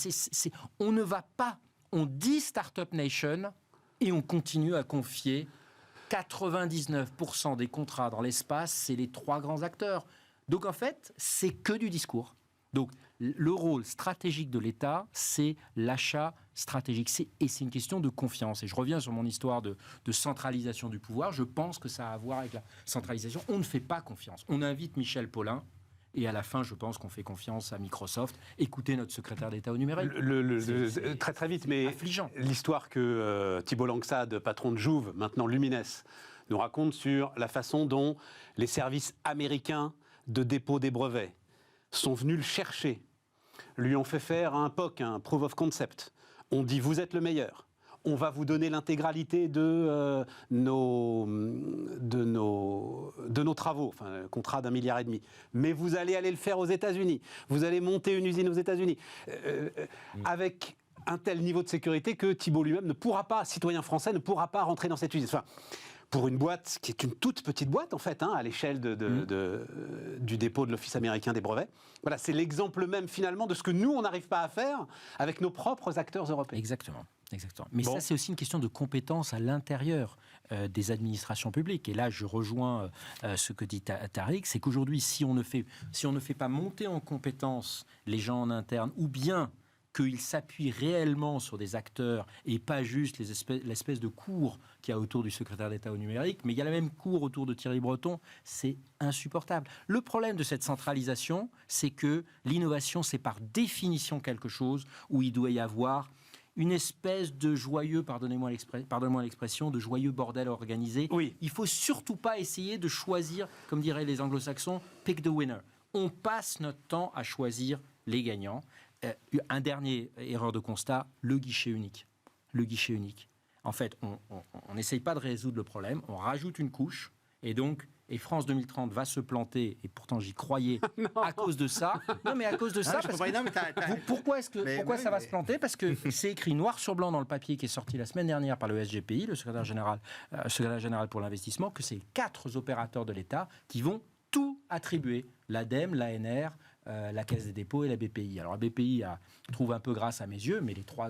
on ne va pas, on dit Startup Nation, et on continue à confier 99% des contrats dans l'espace, c'est les 3 grands acteurs. Donc, en fait, c'est que du discours. Donc, le rôle stratégique de l'État, c'est l'achat stratégique. Et c'est une question de confiance. Et je reviens sur mon histoire de centralisation du pouvoir. Je pense que ça a à voir avec la centralisation. On ne fait pas confiance. On invite Michel Paulin. Et à la fin, je pense qu'on fait confiance à Microsoft. Écoutez notre secrétaire d'État au numérique. Très très vite, mais affligeant. L'histoire que Thibault Langsade, patron de Jouve, maintenant Lumines, nous raconte sur la façon dont les services américains de dépôt des brevets sont venus le chercher, lui ont fait faire un POC, un Proof of Concept. On dit, vous êtes le meilleur. On va vous donner l'intégralité de nos travaux, enfin, un contrat d'1,5 milliard. Mais vous allez le faire aux États-Unis. Vous allez monter une usine aux États-Unis. Avec un tel niveau de sécurité que Thibault lui-même ne pourra pas, citoyen français, ne pourra pas rentrer dans cette usine. Enfin, pour une boîte qui est une toute petite boîte, en fait, à l'échelle du dépôt de l'Office américain des brevets. Voilà, c'est l'exemple même, finalement, de ce que nous, on n'arrive pas à faire avec nos propres acteurs européens. Exactement. Mais ça, c'est aussi une question de compétence à l'intérieur des administrations publiques. Et là, je rejoins ce que dit Tariq, c'est qu'aujourd'hui, si on ne fait pas monter en compétence les gens en interne, ou bien qu'ils s'appuient réellement sur des acteurs et pas juste l'espèce de cours qu'il y a autour du secrétaire d'État au numérique, mais il y a la même cour autour de Thierry Breton, c'est insupportable. Le problème de cette centralisation, c'est que l'innovation, c'est par définition quelque chose où il doit y avoir une espèce de joyeux, pardonnez-moi l'expression, de joyeux bordel organisé. Oui. Il ne faut surtout pas essayer de choisir, comme diraient les anglo-saxons, pick the winner. On passe notre temps à choisir les gagnants. Un dernier erreur de constat, le guichet unique. En fait, on n'essaye pas de résoudre le problème, on rajoute une couche, et France 2030 va se planter, et pourtant j'y croyais, à cause de ça. Non, mais à cause de ça, pourquoi ça va se planter ? Parce que c'est écrit noir sur blanc dans le papier qui est sorti la semaine dernière par le SGPI, le secrétaire général pour l'investissement, que c'est 4 opérateurs de l'État qui vont tout attribuer, l'ADEME, l'ANR, la Caisse des dépôts et la BPI. Alors la BPI trouve un peu grâce à mes yeux, mais les trois,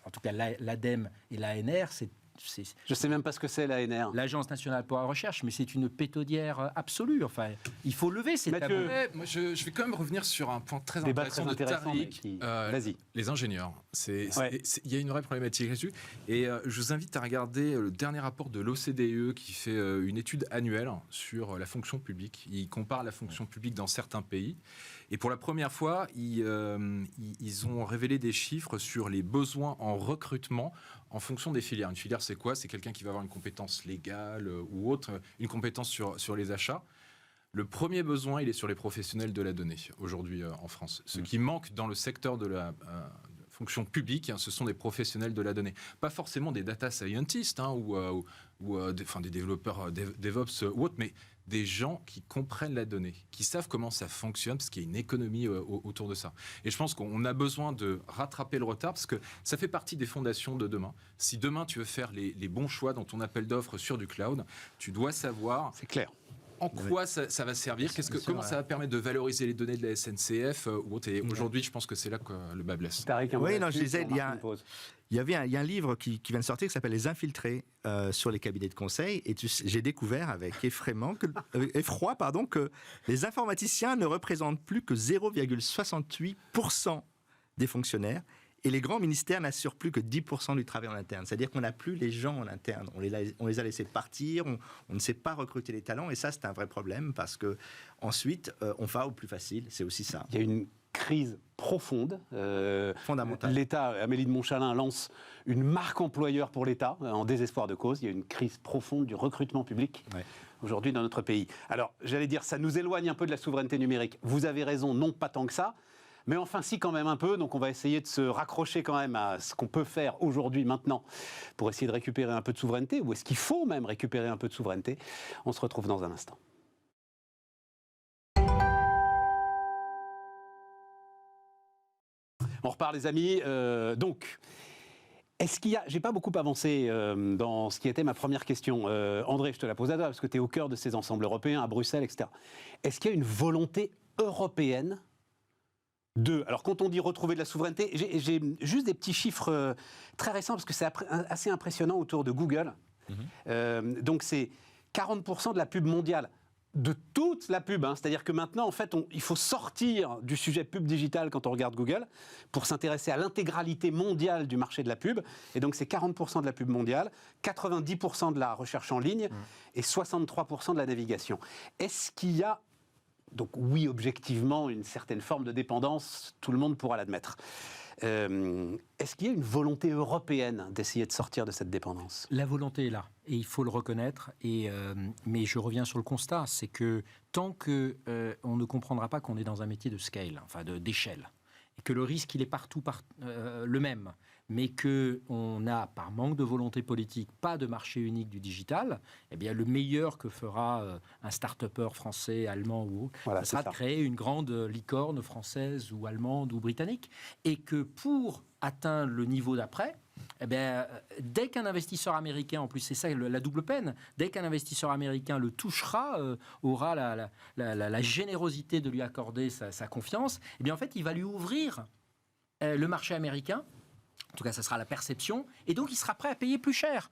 en tout cas l'ADEME et l'ANR, c'est je ne sais même pas ce que c'est l'ANR. L'Agence nationale pour la recherche, mais c'est une pétaudière absolue. Enfin, il faut lever ces tabous. Moi, je vais quand même revenir sur un point très intéressant de Tariq. Vas-y. Les ingénieurs. Il y a une vraie problématique là-dessus. Et je vous invite à regarder le dernier rapport de l'OCDE qui fait une étude annuelle sur la fonction publique. Il compare la fonction publique dans certains pays. Et pour la première fois, ils ont révélé des chiffres sur les besoins en recrutement en fonction des filières. Une filière, c'est quoi ? C'est quelqu'un qui va avoir une compétence légale ou autre, une compétence sur les achats. Le premier besoin, il est sur les professionnels de la donnée, aujourd'hui en France. Ce qui manque dans le secteur de la fonction publique, ce sont des professionnels de la donnée. Pas forcément des data scientists ou des développeurs DevOps ou autres, mais des gens qui comprennent la donnée, qui savent comment ça fonctionne, parce qu'il y a une économie autour de ça. Et je pense qu'on a besoin de rattraper le retard, parce que ça fait partie des fondations de demain. Si demain tu veux faire les bons choix dans ton appel d'offres sur du cloud, tu dois savoir... C'est clair. En quoi ça va servir ? Comment ça va permettre de valoriser les données de la SNCF ou autre ? Et aujourd'hui, je pense que c'est là que le bas blesse. Je disais, il y a un livre qui vient de sortir qui s'appelle Les Infiltrés sur les cabinets de conseil. Et j'ai découvert avec effroi que les informaticiens ne représentent plus que 0,68% des fonctionnaires. Et les grands ministères n'assurent plus que 10% du travail en interne. C'est-à-dire qu'on n'a plus les gens en interne. On les a laissés partir, on ne sait pas recruter les talents. Et ça, c'est un vrai problème parce qu'ensuite, on va au plus facile. C'est aussi ça. Il y a une crise profonde. Fondamentale. L'État, Amélie de Montchalin, lance une marque employeur pour l'État, en désespoir de cause. Il y a une crise profonde du recrutement public. Ouais. Aujourd'hui dans notre pays. Alors, j'allais dire, ça nous éloigne un peu de la souveraineté numérique. Vous avez raison, non pas tant que ça. Mais enfin, si, quand même un peu. Donc, on va essayer de se raccrocher quand même à ce qu'on peut faire aujourd'hui, maintenant, pour essayer de récupérer un peu de souveraineté. Ou est-ce qu'il faut même récupérer un peu de souveraineté ? On se retrouve dans un instant. On repart, les amis. Est-ce qu'il y a... J'ai pas beaucoup avancé dans ce qui était ma première question. André, je te la pose à toi, parce que tu es au cœur de ces ensembles européens, à Bruxelles, etc. Est-ce qu'il y a une volonté européenne alors, quand on dit retrouver de la souveraineté, j'ai juste des petits chiffres très récents, parce que c'est assez impressionnant autour de Google. Donc, c'est 40% de la pub mondiale, de toute la pub. C'est-à-dire que maintenant, en fait, il faut sortir du sujet pub digital quand on regarde Google, pour s'intéresser à l'intégralité mondiale du marché de la pub. Et donc, c'est 40% de la pub mondiale, 90% de la recherche en ligne et 63% de la navigation. Est-ce qu'il y a... Donc oui, objectivement, une certaine forme de dépendance, tout le monde pourra l'admettre. Est-ce qu'il y a une volonté européenne d'essayer de sortir de cette dépendance ? La volonté est là, et il faut le reconnaître. Mais je reviens sur le constat, c'est que tant qu'on ne comprendra pas qu'on est dans un métier de scale, d'échelle, et que le risque, il est partout le même, mais qu'on n'a, par manque de volonté politique, pas de marché unique du digital, eh bien, le meilleur que fera un start-upper français, allemand ou autre, voilà, ce sera de créer une grande licorne française ou allemande ou britannique. Et que pour atteindre le niveau d'après, eh bien, dès qu'un investisseur américain, en plus c'est ça la double peine, dès qu'un investisseur américain le touchera, aura la générosité de lui accorder sa confiance, eh bien en fait il va lui ouvrir le marché américain. En tout cas, ça sera la perception, et donc il sera prêt à payer plus cher.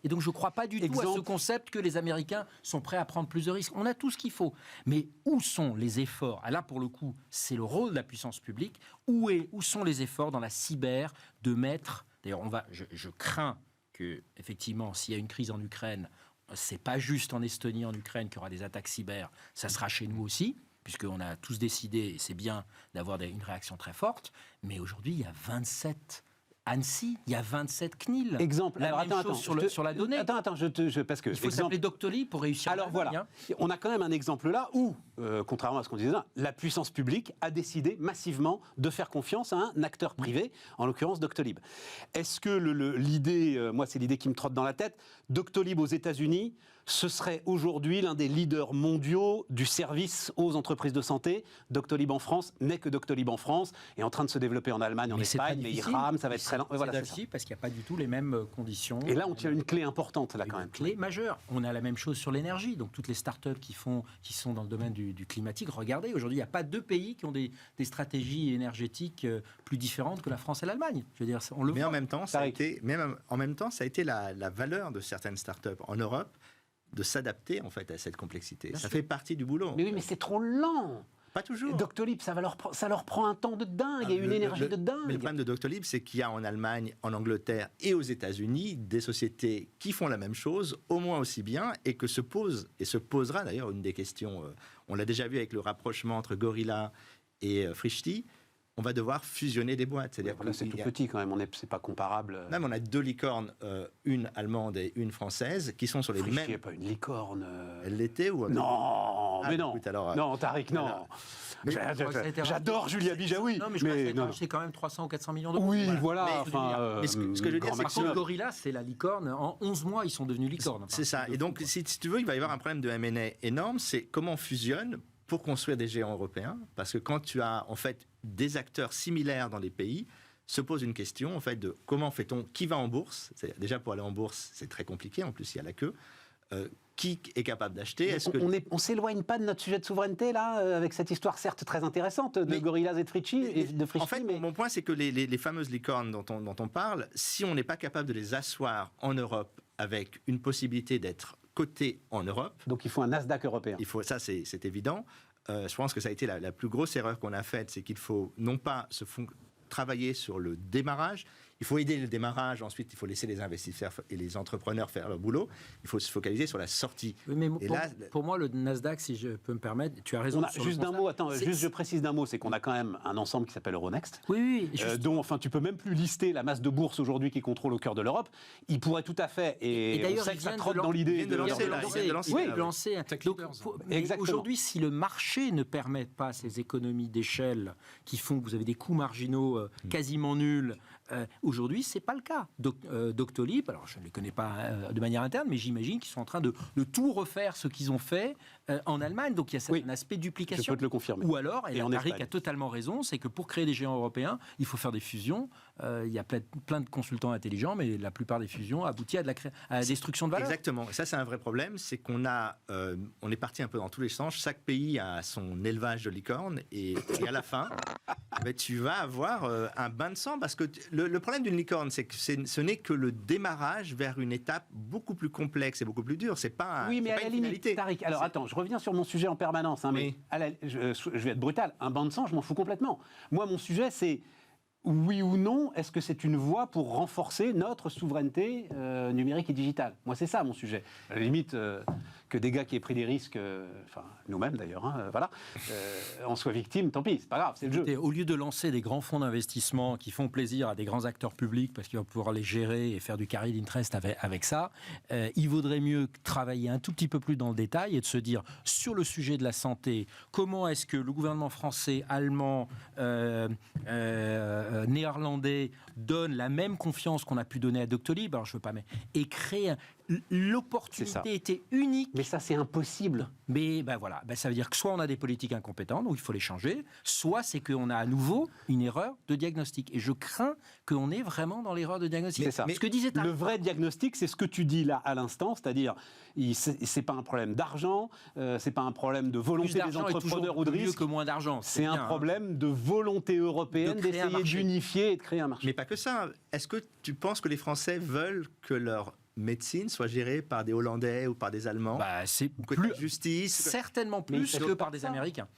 Et donc je ne crois pas du tout à ce concept que les Américains sont prêts à prendre plus de risques. On a tout ce qu'il faut. Mais où sont les efforts ? Là, pour le coup, c'est le rôle de la puissance publique. Où sont les efforts dans la cyber de mettre... D'ailleurs, je crains que, effectivement, s'il y a une crise en Ukraine, c'est pas juste en Estonie, en Ukraine, qu'il y aura des attaques cyber. Ça sera chez nous aussi, puisqu'on a tous décidé, et c'est bien d'avoir une réaction très forte. Mais aujourd'hui, il y a 27... Annecy, il y a 27 CNIL. Exemple. La même chose sur la donnée. Parce que il faut s'appeler Doctolib pour réussir. Alors voilà, on a quand même un exemple là où, contrairement à ce qu'on disait là, la puissance publique a décidé massivement de faire confiance à un acteur privé, en l'occurrence Doctolib. Est-ce que l'idée, moi c'est l'idée qui me trotte dans la tête, Doctolib aux États-Unis, ce serait aujourd'hui l'un des leaders mondiaux du service aux entreprises de santé. Doctolib en France n'est que Doctolib en France, est en train de se développer en Allemagne, en Espagne, mais il rame, ça va être très lent. Voilà, c'est difficile parce qu'il n'y a pas du tout les mêmes conditions. Et là, on tient une clé importante, là, quand même. Une clé majeure. On a la même chose sur l'énergie. Donc, toutes les startups qui sont dans le domaine du climatique, regardez, aujourd'hui, il n'y a pas deux pays qui ont des stratégies énergétiques plus différentes que la France et l'Allemagne. Je veux dire, on le voit. Mais en même temps, ça a été la valeur de certaines startups en Europe de s'adapter en fait à cette complexité. Ça fait partie du boulot. Mais oui, mais c'est trop lent. Pas toujours. Doctolib, ça leur prend un temps de dingue, il y a une énergie de dingue. Mais le problème de Doctolib, c'est qu'il y a en Allemagne, en Angleterre et aux États-Unis des sociétés qui font la même chose, au moins aussi bien, et que se posera d'ailleurs une des questions. On l'a déjà vu avec le rapprochement entre Gorilla et Frishti. On va devoir fusionner des boîtes. C'est-à-dire que c'est tout petit quand même, c'est pas comparable. Même on a deux licornes, une allemande et une française, qui sont sur les mêmes. Frishti n'est pas une licorne. Elle l'était ou Non, mais non. Écoute, alors, non, Tariq, non. J'adore Julia Bijaoui. Non, mais je crois que c'est quand même 300 ou 400 millions d'euros. Oui, voilà. Mais ce que je veux dire, c'est que Gorilla, c'est la licorne. En 11 mois, ils sont devenus licornes. C'est ça. Et donc, si tu veux, il va y avoir un problème de M&A énorme. C'est comment on fusionne pour construire des géants européens. Parce que quand tu as, en fait, des acteurs similaires dans les pays, se pose une question, en fait, de comment fait-on, qui va en bourse. Déjà, pour aller en bourse, c'est très compliqué. En plus, il y a la queue. Qui est capable d'acheter? On s'éloigne pas de notre sujet de souveraineté, là, avec cette histoire certes très intéressante de Gorillaz et de Frishti. En fait, mon point, c'est que les fameuses licornes dont on parle, si on n'est pas capable de les asseoir en Europe avec une possibilité d'être coté en Europe... Donc il faut un Nasdaq européen. Ça, c'est évident. Je pense que ça a été la plus grosse erreur qu'on a faite, c'est qu'il faut non pas travailler sur le démarrage, il faut aider le démarrage, ensuite il faut laisser les investisseurs et les entrepreneurs faire leur boulot, il faut se focaliser sur la sortie. Oui, mais pour moi, le Nasdaq, si je peux me permettre, tu as raison. Juste d'un mot, je précise d'un mot, c'est qu'on a quand même un ensemble qui s'appelle Euronext, dont enfin, tu peux même plus lister la masse de bourses aujourd'hui qui contrôle au cœur de l'Europe. Il pourrait tout à fait, et d'ailleurs, on sait que ça trotte dans l'idée de lancer. Aujourd'hui, si le marché ne permet pas ces économies d'échelle qui font que vous avez des coûts marginaux quasiment nuls, aujourd'hui, ce n'est pas le cas. Doctolib, alors je ne les connais pas de manière interne, mais j'imagine qu'ils sont en train de tout refaire ce qu'ils ont fait en Allemagne. Donc il y a un aspect duplication. Je peux te le confirmer. Ou alors, et Tariq a totalement raison, c'est que pour créer des géants européens, il faut faire des fusions. Il y a plein de consultants intelligents, mais la plupart des fusions aboutissent à la destruction de valeur. Exactement. Et ça, c'est un vrai problème. C'est qu'on on est parti un peu dans tous les sens. Chaque pays a son élevage de licornes. Et à la fin, tu vas avoir un bain de sang parce que le problème d'une licorne, c'est que ce n'est que le démarrage vers une étape beaucoup plus complexe et beaucoup plus dure. C'est pas oui, mais à la limite, Tariq, alors attends, je reviens sur mon sujet en permanence, mais je vais être brutal. Un bain de sang, je m'en fous complètement. Moi, mon sujet, c'est oui ou non, est-ce que c'est une voie pour renforcer notre souveraineté numérique et digitale? Moi, c'est ça mon sujet. À la limite, que des gars qui aient pris des risques, enfin nous-mêmes d'ailleurs, en soient victimes, tant pis, c'est pas grave, c'est le jeu. Au lieu de lancer des grands fonds d'investissement qui font plaisir à des grands acteurs publics parce qu'ils vont pouvoir les gérer et faire du carry d'interest avec ça, il vaudrait mieux travailler un tout petit peu plus dans le détail et de se dire, sur le sujet de la santé, comment est-ce que le gouvernement français, allemand, néerlandais donne la même confiance qu'on a pu donner à Doctolib, alors je veux pas, mais et crée l'opportunité était unique. Mais ça, c'est impossible. Mais voilà, ça veut dire que soit on a des politiques incompétentes, donc il faut les changer, soit c'est qu'on a à nouveau une erreur de diagnostic. Et je crains qu'on est vraiment dans l'erreur de diagnostic. C'est ça. Ce que disait Le vrai diagnostic, c'est ce que tu dis là à l'instant, c'est-à-dire, c'est pas un problème d'argent, c'est pas un problème de volonté des entrepreneurs ou de risque. Mieux que moins d'argent. C'est un problème de volonté européenne d'essayer d'unifier et de créer un marché. Mais pas que ça. Est-ce que tu penses que les Français veulent que leur médecine soit gérée par des Hollandais ou par des Allemands? C'est plus la justice. Certainement plus que par des Américains.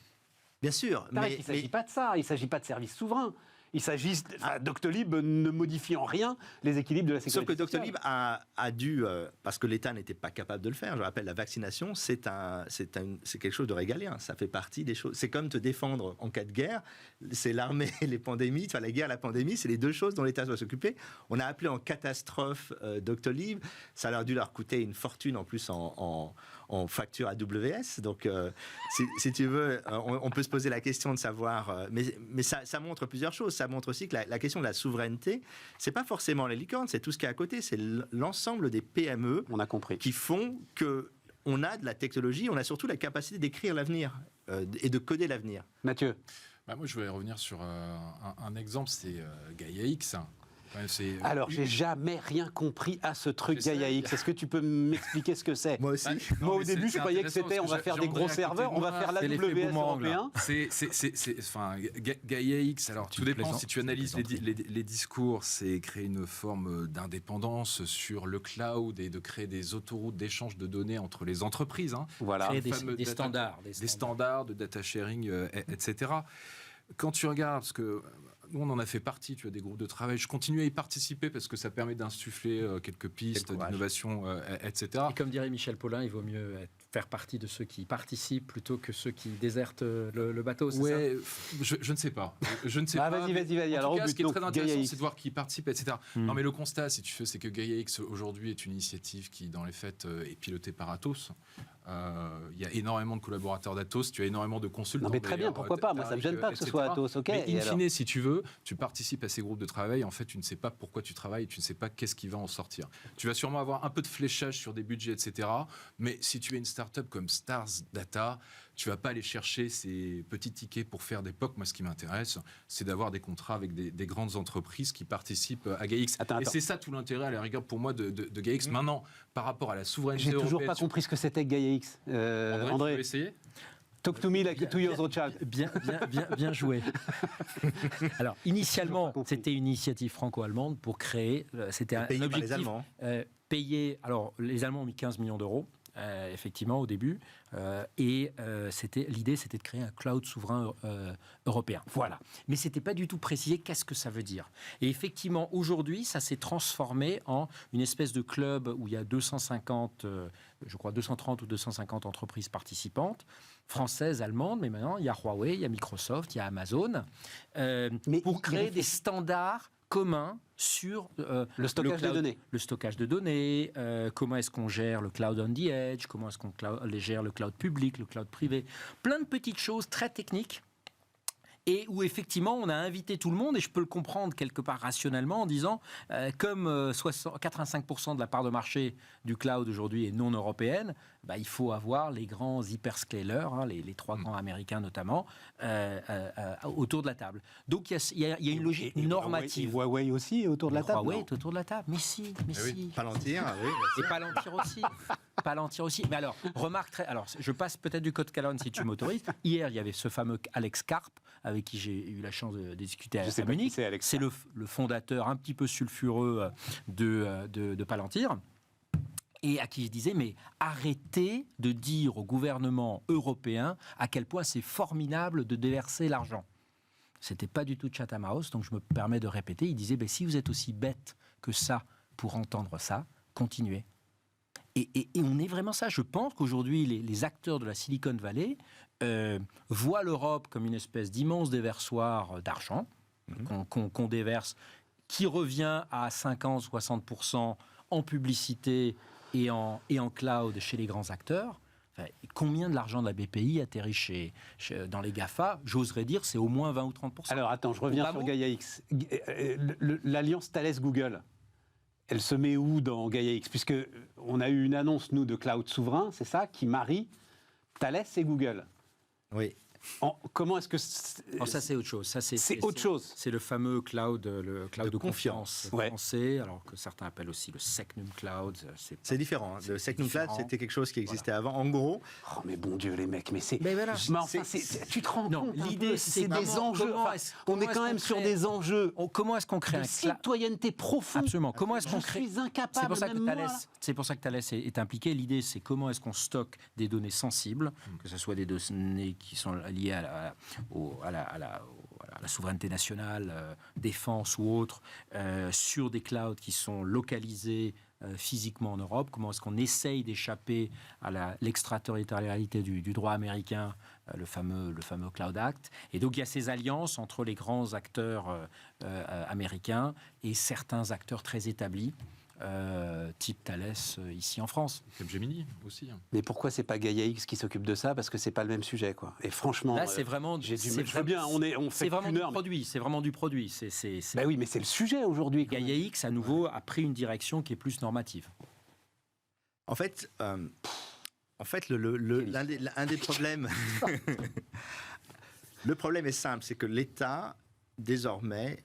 Bien sûr. Mais il ne s'agit pas de ça. Il ne s'agit pas de services souverains. Il s'agit, Doctolib ne modifie en rien les équilibres de la sécurité sociale. Sauf que sociale. Doctolib a dû, parce que l'État n'était pas capable de le faire, je rappelle, la vaccination, c'est quelque chose de régalien. Ça fait partie des choses. C'est comme te défendre en cas de guerre. C'est l'armée et les pandémies. Enfin, la guerre et la pandémie, c'est les deux choses dont l'État doit s'occuper. On a appelé en catastrophe Doctolib. Ça a dû leur coûter une fortune en plus en facture AWS. Donc, si tu veux, on peut se poser la question de savoir. Mais ça montre plusieurs choses. Ça montre aussi que la question de la souveraineté, c'est pas forcément les licornes, c'est tout ce qui est à côté. C'est l'ensemble des PME on a compris. Qui font qu'on a de la technologie, on a surtout la capacité d'écrire l'avenir et de coder l'avenir. Mathieu. Moi, je voulais revenir sur un exemple, c'est Gaia X. Alors, j'ai jamais rien compris à ce truc Gaia X. Est-ce que tu peux m'expliquer ce que c'est? Moi aussi. Moi, au début, je croyais que c'était on va faire des gros serveurs, on va faire l'AWS européen. Gaia X, alors tout dépend si tu analyses les discours, c'est créer une forme d'indépendance sur le cloud et de créer des autoroutes d'échange de données entre les entreprises. Voilà. Créer des standards. Des standards de data sharing, etc. Quand tu regardes, parce que nous, on en a fait partie, tu as des groupes de travail. Je continue à y participer parce que ça permet d'insuffler quelques pistes d'innovation, etc. Et comme dirait Michel Paulin, il vaut mieux faire partie de ceux qui participent plutôt que ceux qui désertent le bateau, c'est ça? Je ne sais pas. Je ne sais pas. Vas-y. En tout cas, ce qui est très intéressant, c'est de voir qui participe, etc. Non, mais le constat, si tu veux, c'est que Gaia X, aujourd'hui, est une initiative qui, dans les faits, est pilotée par Atos. Il y a énormément de collaborateurs d'Atos, tu as énormément de consultants. Non mais très bien, pourquoi pas? Moi, ça ne me gêne pas que ce soit Atos, ok. Mais in fine, si tu veux, tu participes à ces groupes de travail, en fait, tu ne sais pas pourquoi tu travailles, tu ne sais pas qu'est-ce qui va en sortir. Tu vas sûrement avoir un peu de fléchage sur des budgets, etc. Mais si tu es une start-up comme Stars Data, tu vas pas aller chercher ces petits tickets pour faire des POC. Moi, ce qui m'intéresse, c'est d'avoir des contrats avec des grandes entreprises qui participent à GaiaX. Et c'est ça tout l'intérêt, à la rigueur, pour moi, de GaiaX. Maintenant, par rapport à la souveraineté européenne... J'ai toujours pas compris ce que c'était que GaiaX. André, tu veux essayer? Talk to me like a 2-year-old child. Bien joué. Alors, initialement, c'était une initiative franco-allemande pour créer... C'était un objectif... Payer... Alors, les Allemands ont mis 15 millions d'euros. Effectivement, au début. L'idée, c'était de créer un cloud souverain européen. Voilà. Mais ce n'était pas du tout précisé qu'est-ce que ça veut dire. Et effectivement, aujourd'hui, ça s'est transformé en une espèce de club où il y a 250, je crois 230 ou 250 entreprises participantes, françaises, allemandes, mais maintenant, il y a Huawei, il y a Microsoft, il y a Amazon, pour créer des standards commun sur le stockage de données. Le stockage de données, comment est-ce qu'on gère le cloud on the edge, comment est-ce qu'on gère le cloud public, le cloud privé. Plein de petites choses très techniques et où effectivement on a invité tout le monde, et je peux le comprendre quelque part rationnellement en disant comme 85% de la part de marché du cloud aujourd'hui est non européenne, il faut avoir les grands hyperscalers, les trois grands américains notamment, autour de la table. Donc il y a une logique normative. Et Huawei aussi est autour de la table. Huawei est autour de la table, mais si. Palantir, oui. Et Palantir aussi. Palantir aussi. Mais alors, remarque alors je passe peut-être du code Calonne si tu m'autorises. Hier, il y avait ce fameux Alex Karp, avec qui j'ai eu la chance de discuter à Munich. C'est le fondateur un petit peu sulfureux de Palantir. Et à qui je disais, mais arrêtez de dire au gouvernement européen à quel point c'est formidable de déverser l'argent. C'était pas du tout Chatham House, donc je me permets de répéter. Il disait, si vous êtes aussi bête que ça pour entendre ça, continuez. Et on est vraiment ça. Je pense qu'aujourd'hui, les acteurs de la Silicon Valley voient l'Europe comme une espèce d'immense déversoir d'argent qu'on déverse, qui revient à 50-60% en publicité et en cloud chez les grands acteurs. Enfin, combien de l'argent de la BPI atterrit dans les GAFA? J'oserais dire c'est au moins 20 ou 30%. Alors attends, je reviens sur Gaia X. L'alliance Thales-Google, elle se met où dans Gaia X? Puisque on a eu une annonce, nous, de cloud souverain, c'est ça, qui marie Thales et Google. Oui. Comment est-ce que... Alors ça, c'est autre chose. Ça, c'est autre chose. C'est le fameux cloud, le cloud de confiance Ouais. français, alors que certains appellent aussi le Secnum Cloud. C'est différent. Le Secnum Cloud, c'était quelque chose qui existait avant. En gros... Oh mais bon Dieu les mecs, mais c'est... Mais voilà. Mais enfin, tu te rends compte l'idée, c'est des enjeux. On est quand même sur des enjeux comment est-ce qu'on crée de un citoyenneté profonde. Absolument. Comment est-ce qu'on crée... Je suis incapable, C'est pour ça que Thales est impliqué. L'idée, c'est comment est-ce qu'on stocke des données sensibles, que ce soit des données qui sont liées à la souveraineté nationale, défense ou autre, sur des clouds qui sont localisés physiquement en Europe. Comment est-ce qu'on essaye d'échapper à l'extraterritorialité du droit américain, le fameux Cloud Act. Et donc il y a ces alliances entre les grands acteurs américains et certains acteurs très établis, type Thales ici en France. Capgemini aussi. Mais pourquoi c'est pas Gaia X qui s'occupe de ça? Parce que c'est pas le même sujet, quoi. Et franchement, là c'est vraiment, je veux bien, on fait vraiment une du heure, produit. C'est vraiment du produit. Ben oui, mais c'est le sujet aujourd'hui. Gaia X à nouveau a pris une direction qui est plus normative. En fait, un des problèmes, le problème est simple, c'est que l'État désormais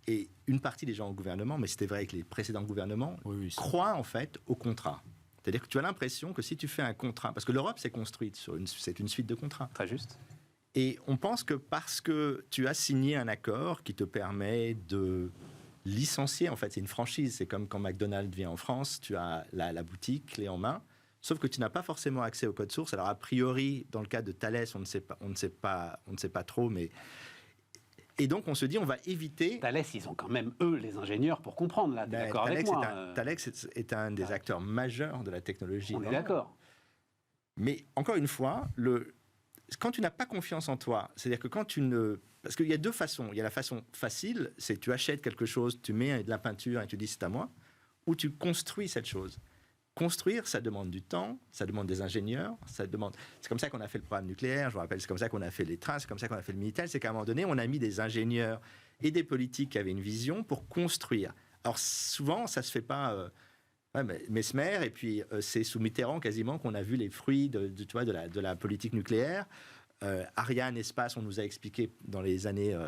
et une partie des gens au gouvernement, mais c'était vrai avec les précédents gouvernements, croient en fait au contrat. C'est-à-dire que tu as l'impression que si tu fais un contrat, parce que l'Europe s'est construite c'est une suite de contrats. Très juste. Et on pense que parce que tu as signé un accord qui te permet de licencier, en fait, c'est une franchise, c'est comme quand McDonald's vient en France, tu as la boutique clé en main, sauf que tu n'as pas forcément accès au code source. Alors a priori, dans le cas de Thales, on ne sait pas trop, mais et donc on se dit on va éviter. Thales, ils ont quand même eux les ingénieurs pour comprendre là. T'es d'accord avec moi? Thales est un des acteurs majeurs de la technologie. On est d'accord. Mais encore une fois, quand tu n'as pas confiance en toi, c'est-à-dire que quand tu ne... Parce qu'il y a deux façons. Il y a la façon facile, c'est que tu achètes quelque chose, tu mets de la peinture et tu dis c'est à moi, ou tu construis cette chose. Construire, ça demande du temps, ça demande des ingénieurs, c'est comme ça qu'on a fait le programme nucléaire, je vous rappelle, c'est comme ça qu'on a fait les trains, c'est comme ça qu'on a fait le Minitel, c'est qu'à un moment donné, on a mis des ingénieurs et des politiques qui avaient une vision pour construire. Alors souvent, ça se fait pas... Mesmer, et puis c'est sous Mitterrand quasiment qu'on a vu les fruits de la politique nucléaire. Ariane, espace, on nous a expliqué dans les années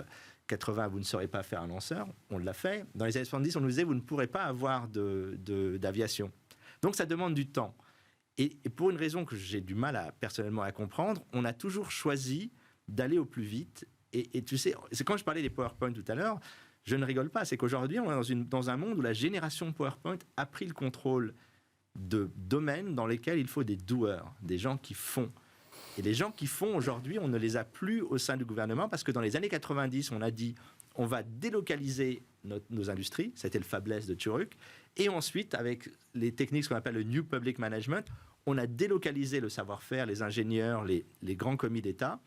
80, vous ne saurez pas faire un lanceur, on l'a fait. Dans les années 70, on nous disait, vous ne pourrez pas avoir d'aviation. Donc ça demande du temps. Et pour une raison que j'ai du mal personnellement à comprendre, on a toujours choisi d'aller au plus vite. Et tu sais, c'est quand je parlais des PowerPoint tout à l'heure, je ne rigole pas, c'est qu'aujourd'hui, on est dans un monde où la génération PowerPoint a pris le contrôle de domaines dans lesquels il faut des doers, des gens qui font. Et les gens qui font aujourd'hui, on ne les a plus au sein du gouvernement parce que dans les années 90, on a dit on va délocaliser nos industries, c'était le faiblesse de Turuk, et ensuite, avec les techniques qu'on appelle le New Public Management, on a délocalisé le savoir-faire, les ingénieurs, les grands commis d'État,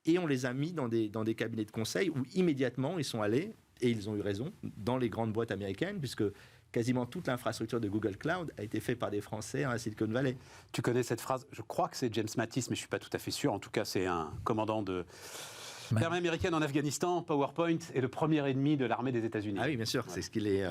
et on les a mis dans des cabinets de conseil où immédiatement ils sont allés, et ils ont eu raison, dans les grandes boîtes américaines, puisque quasiment toute l'infrastructure de Google Cloud a été faite par des Français à Silicon Valley. Tu connais cette phrase? Je crois que c'est James Mattis, mais je ne suis pas tout à fait sûr. En tout cas, c'est un commandant de l'armée américaine en Afghanistan. PowerPoint est le premier ennemi de l'armée des États-Unis. Ah oui, bien sûr, c'est ce qu'il est.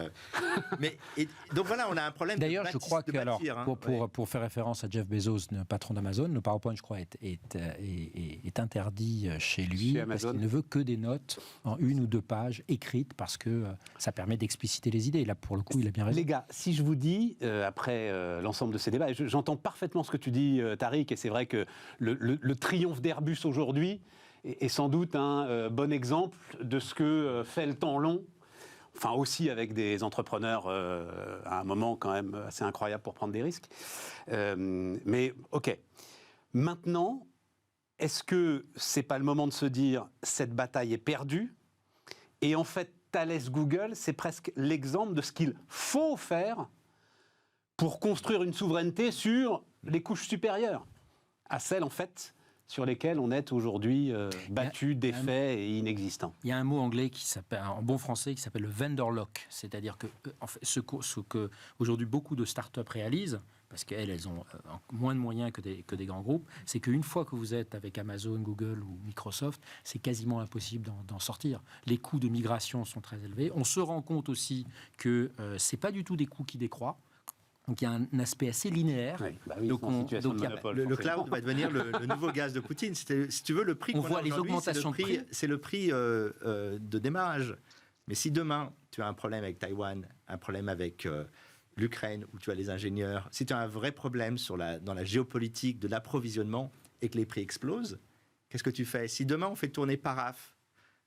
Donc voilà, on a un problème. D'ailleurs, je crois que pour faire référence à Jeff Bezos, le patron d'Amazon, le PowerPoint, je crois, est interdit chez lui parce qu'il ne veut que des notes en 1 ou 2 pages écrites parce que ça permet d'expliciter les idées. Et là, pour le coup, il a bien raison. Les gars, si je vous dis après l'ensemble de ces débats, j'entends parfaitement ce que tu dis, Tariq, et c'est vrai que le triomphe d'Airbus aujourd'hui est sans doute un bon exemple de ce que fait le temps long, enfin aussi avec des entrepreneurs à un moment quand même assez incroyable pour prendre des risques. Mais ok, maintenant, est-ce que c'est pas le moment de se dire cette bataille est perdue? Et en fait, Thales Google, c'est presque l'exemple de ce qu'il faut faire pour construire une souveraineté sur les couches supérieures à celles en fait sur lesquels on est aujourd'hui battu, défait et inexistant. Il y a un mot anglais qui s'appelle, en bon français, qui s'appelle le vendor lock. C'est-à-dire que en fait, ce que aujourd'hui beaucoup de startups réalisent, parce qu'elles ont moins de moyens que des grands groupes, c'est qu'une fois que vous êtes avec Amazon, Google ou Microsoft, c'est quasiment impossible d'en sortir. Les coûts de migration sont très élevés. On se rend compte aussi que ce n'est pas du tout des coûts qui décroît. Donc il y a un aspect assez linéaire. Oui, bah oui, donc le cloud va devenir le nouveau gaz de Poutine. Si tu veux, le prix on qu'on voit a les aujourd'hui, augmentations de prix. c'est le prix de démarrage. Mais si demain, tu as un problème avec Taïwan, un problème avec l'Ukraine, où tu as les ingénieurs, si tu as un vrai problème dans la géopolitique de l'approvisionnement et que les prix explosent, qu'est-ce que tu fais? Si demain, on fait tourner Paraf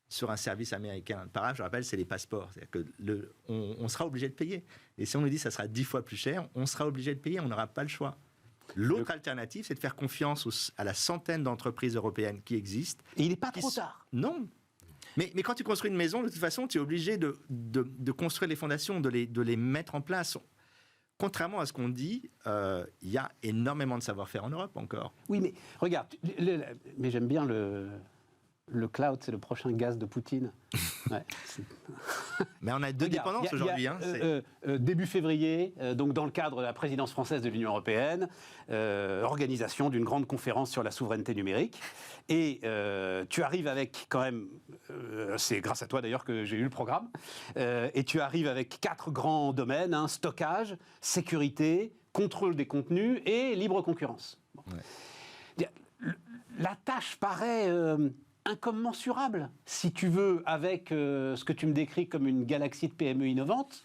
sur un service américain, Paraf, je rappelle, c'est les passeports. C'est-à-dire que on sera obligé de payer. Et si on nous dit que ça sera 10 fois plus cher, on sera obligé de payer, on n'aura pas le choix. L'autre alternative, c'est de faire confiance à la centaine d'entreprises européennes qui existent. Et il n'est pas trop tard. Non. Mais quand tu construis une maison, de toute façon, tu es obligé de construire les fondations, de les mettre en place. Contrairement à ce qu'on dit, il y a énormément de savoir-faire en Europe encore. Oui, mais regarde, mais j'aime bien le cloud, c'est le prochain gaz de Poutine. Ouais, mais on a deux dépendances aujourd'hui. Début février, donc dans le cadre de la présidence française de l'Union européenne, organisation d'une grande conférence sur la souveraineté numérique. Et tu arrives avec quand même, c'est grâce à toi d'ailleurs que j'ai eu le programme, et tu arrives avec 4 grands domaines, stockage, sécurité, contrôle des contenus et libre concurrence. Bon. Ouais. La tâche paraît incommensurable, si tu veux, avec ce que tu me décris comme une galaxie de PME innovantes,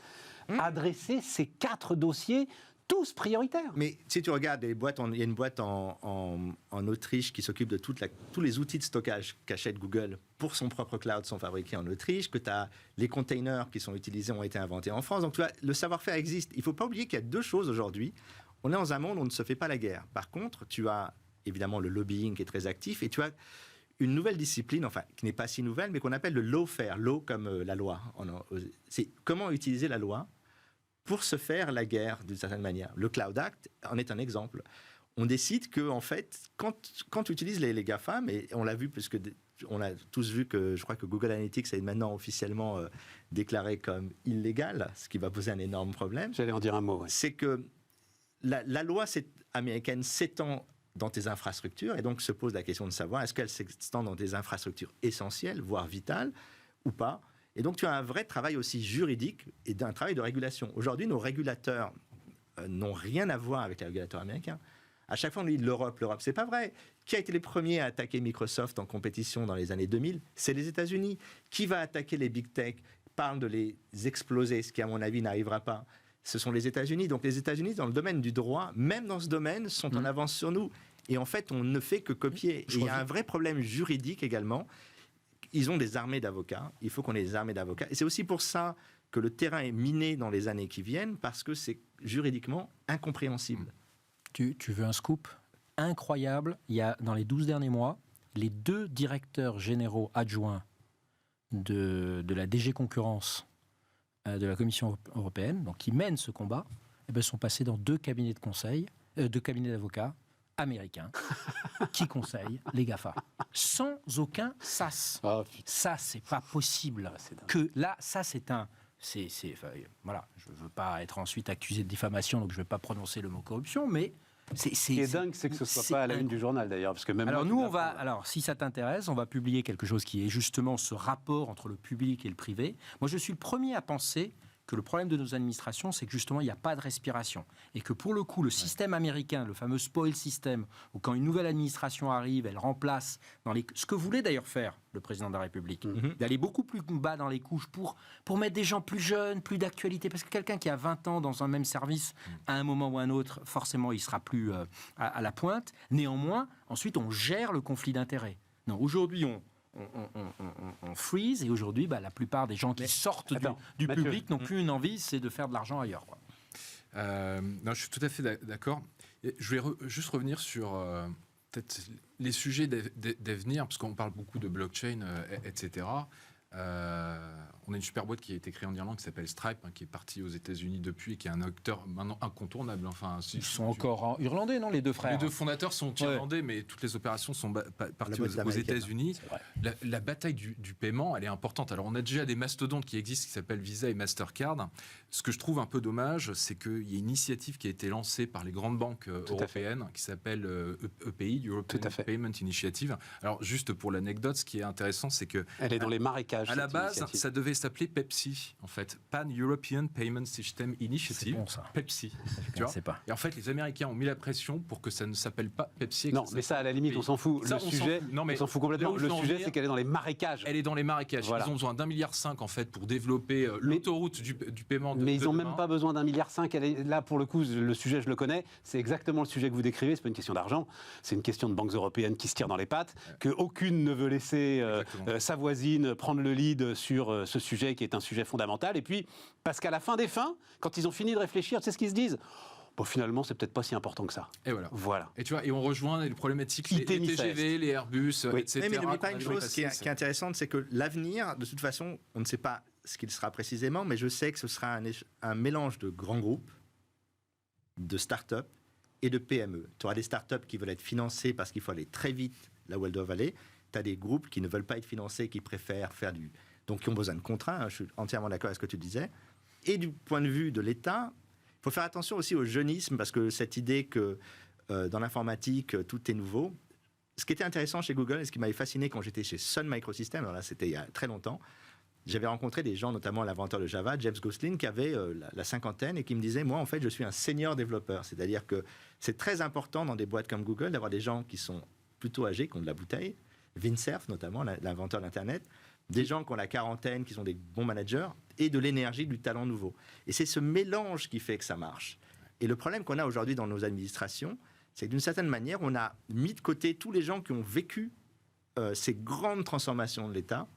adresser ces 4 dossiers, tous prioritaires. Mais si tu regardes les boîtes, il y a une boîte en Autriche qui s'occupe de tous les outils de stockage qu'achète Google pour son propre cloud sont fabriqués en Autriche, que tu as les containers qui sont utilisés ont été inventés en France. Donc tu vois, le savoir-faire existe. Il ne faut pas oublier qu'il y a 2 choses aujourd'hui. On est dans un monde où on ne se fait pas la guerre. Par contre, tu as évidemment le lobbying qui est très actif et tu as une nouvelle discipline, enfin, qui n'est pas si nouvelle, mais qu'on appelle le lawfare, law comme la loi. C'est comment utiliser la loi pour se faire la guerre d'une certaine manière. Le Cloud Act en est un exemple. On décide que, en fait, quand tu utilises les GAFAM, et on l'a vu, puisque on a tous vu que je crois que Google Analytics est maintenant officiellement déclaré comme illégal, ce qui va poser un énorme problème. J'allais en dire un mot. Ouais. C'est que la loi américaine s'étend dans tes infrastructures, et donc se pose la question de savoir est-ce qu'elle s'étend dans des infrastructures essentielles, voire vitales, ou pas. Et donc tu as un vrai travail aussi juridique et d'un travail de régulation. Aujourd'hui, nos régulateurs n'ont rien à voir avec les régulateurs américains. À chaque fois, on dit l'Europe. C'est pas vrai. Qui a été les premiers à attaquer Microsoft en compétition dans les années 2000 ? C'est les États-Unis. Qui va attaquer les big tech, parle de les exploser, ce qui, à mon avis, n'arrivera pas. Ce sont les États-Unis. Donc les États-Unis, dans le domaine du droit, même dans ce domaine, sont en avance sur nous. Et en fait, on ne fait que copier. Et il y a un vrai problème juridique également. Ils ont des armées d'avocats. Il faut qu'on ait des armées d'avocats. Et c'est aussi pour ça que le terrain est miné dans les années qui viennent, parce que c'est juridiquement incompréhensible. Tu veux un scoop incroyable? Il y a, dans les 12 derniers mois, les 2 directeurs généraux adjoints de la DG Concurrence de la Commission européenne, donc qui mènent ce combat, sont passés dans 2 cabinets de conseil, 2 cabinets d'avocats américains qui conseillent les GAFA. Sans aucun sas. Oh, ça, c'est pas possible. Que là, ça, c'est un... voilà, je ne veux pas être ensuite accusé de diffamation, donc je ne vais pas prononcer le mot corruption, mais... Ce qui est dingue, c'est que ce ne soit pas à la une du journal, d'ailleurs. Parce que même alors, nous, alors, si ça t'intéresse, on va publier quelque chose qui est justement ce rapport entre le public et le privé. Moi, je suis le premier à penser que le problème de nos administrations, c'est que justement, il n'y a pas de respiration. Et que pour le coup, le système américain, le fameux spoil system, où quand une nouvelle administration arrive, elle remplace ce que voulait d'ailleurs faire le président de la République, d'aller beaucoup plus bas dans les couches pour mettre des gens plus jeunes, plus d'actualité. Parce que quelqu'un qui a 20 ans dans un même service, à un moment ou à un autre, forcément, il sera plus à la pointe. Néanmoins, ensuite, on gère le conflit d'intérêts. Non, aujourd'hui, on freeze, et aujourd'hui, la plupart des gens qui sortent du public n'ont plus une envie, c'est de faire de l'argent ailleurs. Quoi. Non, je suis tout à fait d'accord. Je vais juste revenir sur peut-être les sujets d'avenir, parce qu'on parle beaucoup de blockchain, etc. On a une super boîte qui a été créée en Irlande qui s'appelle Stripe, qui est partie aux États-Unis depuis et qui est un acteur maintenant incontournable. Enfin, Ils sont encore irlandais, non, les deux frères? Les deux fondateurs sont irlandais, mais toutes les opérations sont parties aux États-Unis. La bataille du paiement, elle est importante. Alors, on a déjà des mastodontes qui existent, qui s'appellent Visa et Mastercard. Ce que je trouve un peu dommage, c'est qu'il y a une initiative qui a été lancée par les grandes banques européennes, qui s'appelle EPI, European Payment Initiative. Alors, juste pour l'anecdote, ce qui est intéressant, c'est que... Elle est dans les marécages. À la base, ça devait s'appeler Pepsi, en fait. Pan-European Payment System Initiative. C'est bon, ça. Pepsi. Tu vois, pas. Et en fait, les Américains ont mis la pression pour que ça ne s'appelle pas Pepsi. Non, mais ça, à la limite, on s'en fout. Ça, Le sujet, on s'en fout complètement. Le sujet, c'est qu'elle est dans les marécages. Elle est dans les marécages. Voilà. Ils ont besoin d'1,5 milliard en fait pour développer l'autoroute du paiement. Mais ils n'ont même pas besoin d'1,5 milliard. Là, pour le coup, le sujet, je le connais. C'est exactement le sujet que vous décrivez. C'est pas une question d'argent. C'est une question de banques européennes qui se tirent dans les pattes, que aucune ne veut laisser sa voisine prendre le lead sur ce sujet qui est un sujet fondamental. Et puis, parce qu'à la fin des fins, quand ils ont fini de réfléchir, tu sais ce qu'ils se disent? Bon, finalement, c'est peut-être pas si important que ça. Et voilà. Et tu vois, et on rejoint les problématiques, les TGV, les Airbus, etc. Mais n'oubliez pas une chose qui est intéressante, c'est que l'avenir, de toute façon, on ne sait pas ce qu'il sera précisément, mais je sais que ce sera un mélange de grands groupes, de start-up et de PME. Tu auras des start-up qui veulent être financées parce qu'il faut aller très vite là où elles doivent aller. Tu as des groupes qui ne veulent pas être financés, qui préfèrent faire donc qui ont besoin de contrats. Je suis entièrement d'accord avec ce que tu disais. Et du point de vue de l'État, il faut faire attention aussi au jeunisme, parce que cette idée que dans l'informatique, tout est nouveau. Ce qui était intéressant chez Google, et ce qui m'avait fasciné quand j'étais chez Sun Microsystems, alors là c'était il y a très longtemps, j'avais rencontré des gens, notamment l'inventeur de Java, James Gosselin, qui avait la cinquantaine et qui me disait, moi en fait je suis un senior développeur. C'est-à-dire que c'est très important dans des boîtes comme Google d'avoir des gens qui sont plutôt âgés, qui ont de la bouteille, Vincerf notamment, l'inventeur d'Internet, des gens qui ont la quarantaine, qui sont des bons managers, et de l'énergie, du talent nouveau. Et c'est ce mélange qui fait que ça marche. Et le problème qu'on a aujourd'hui dans nos administrations, c'est que d'une certaine manière, on a mis de côté tous les gens qui ont vécu ces grandes transformations de l'État,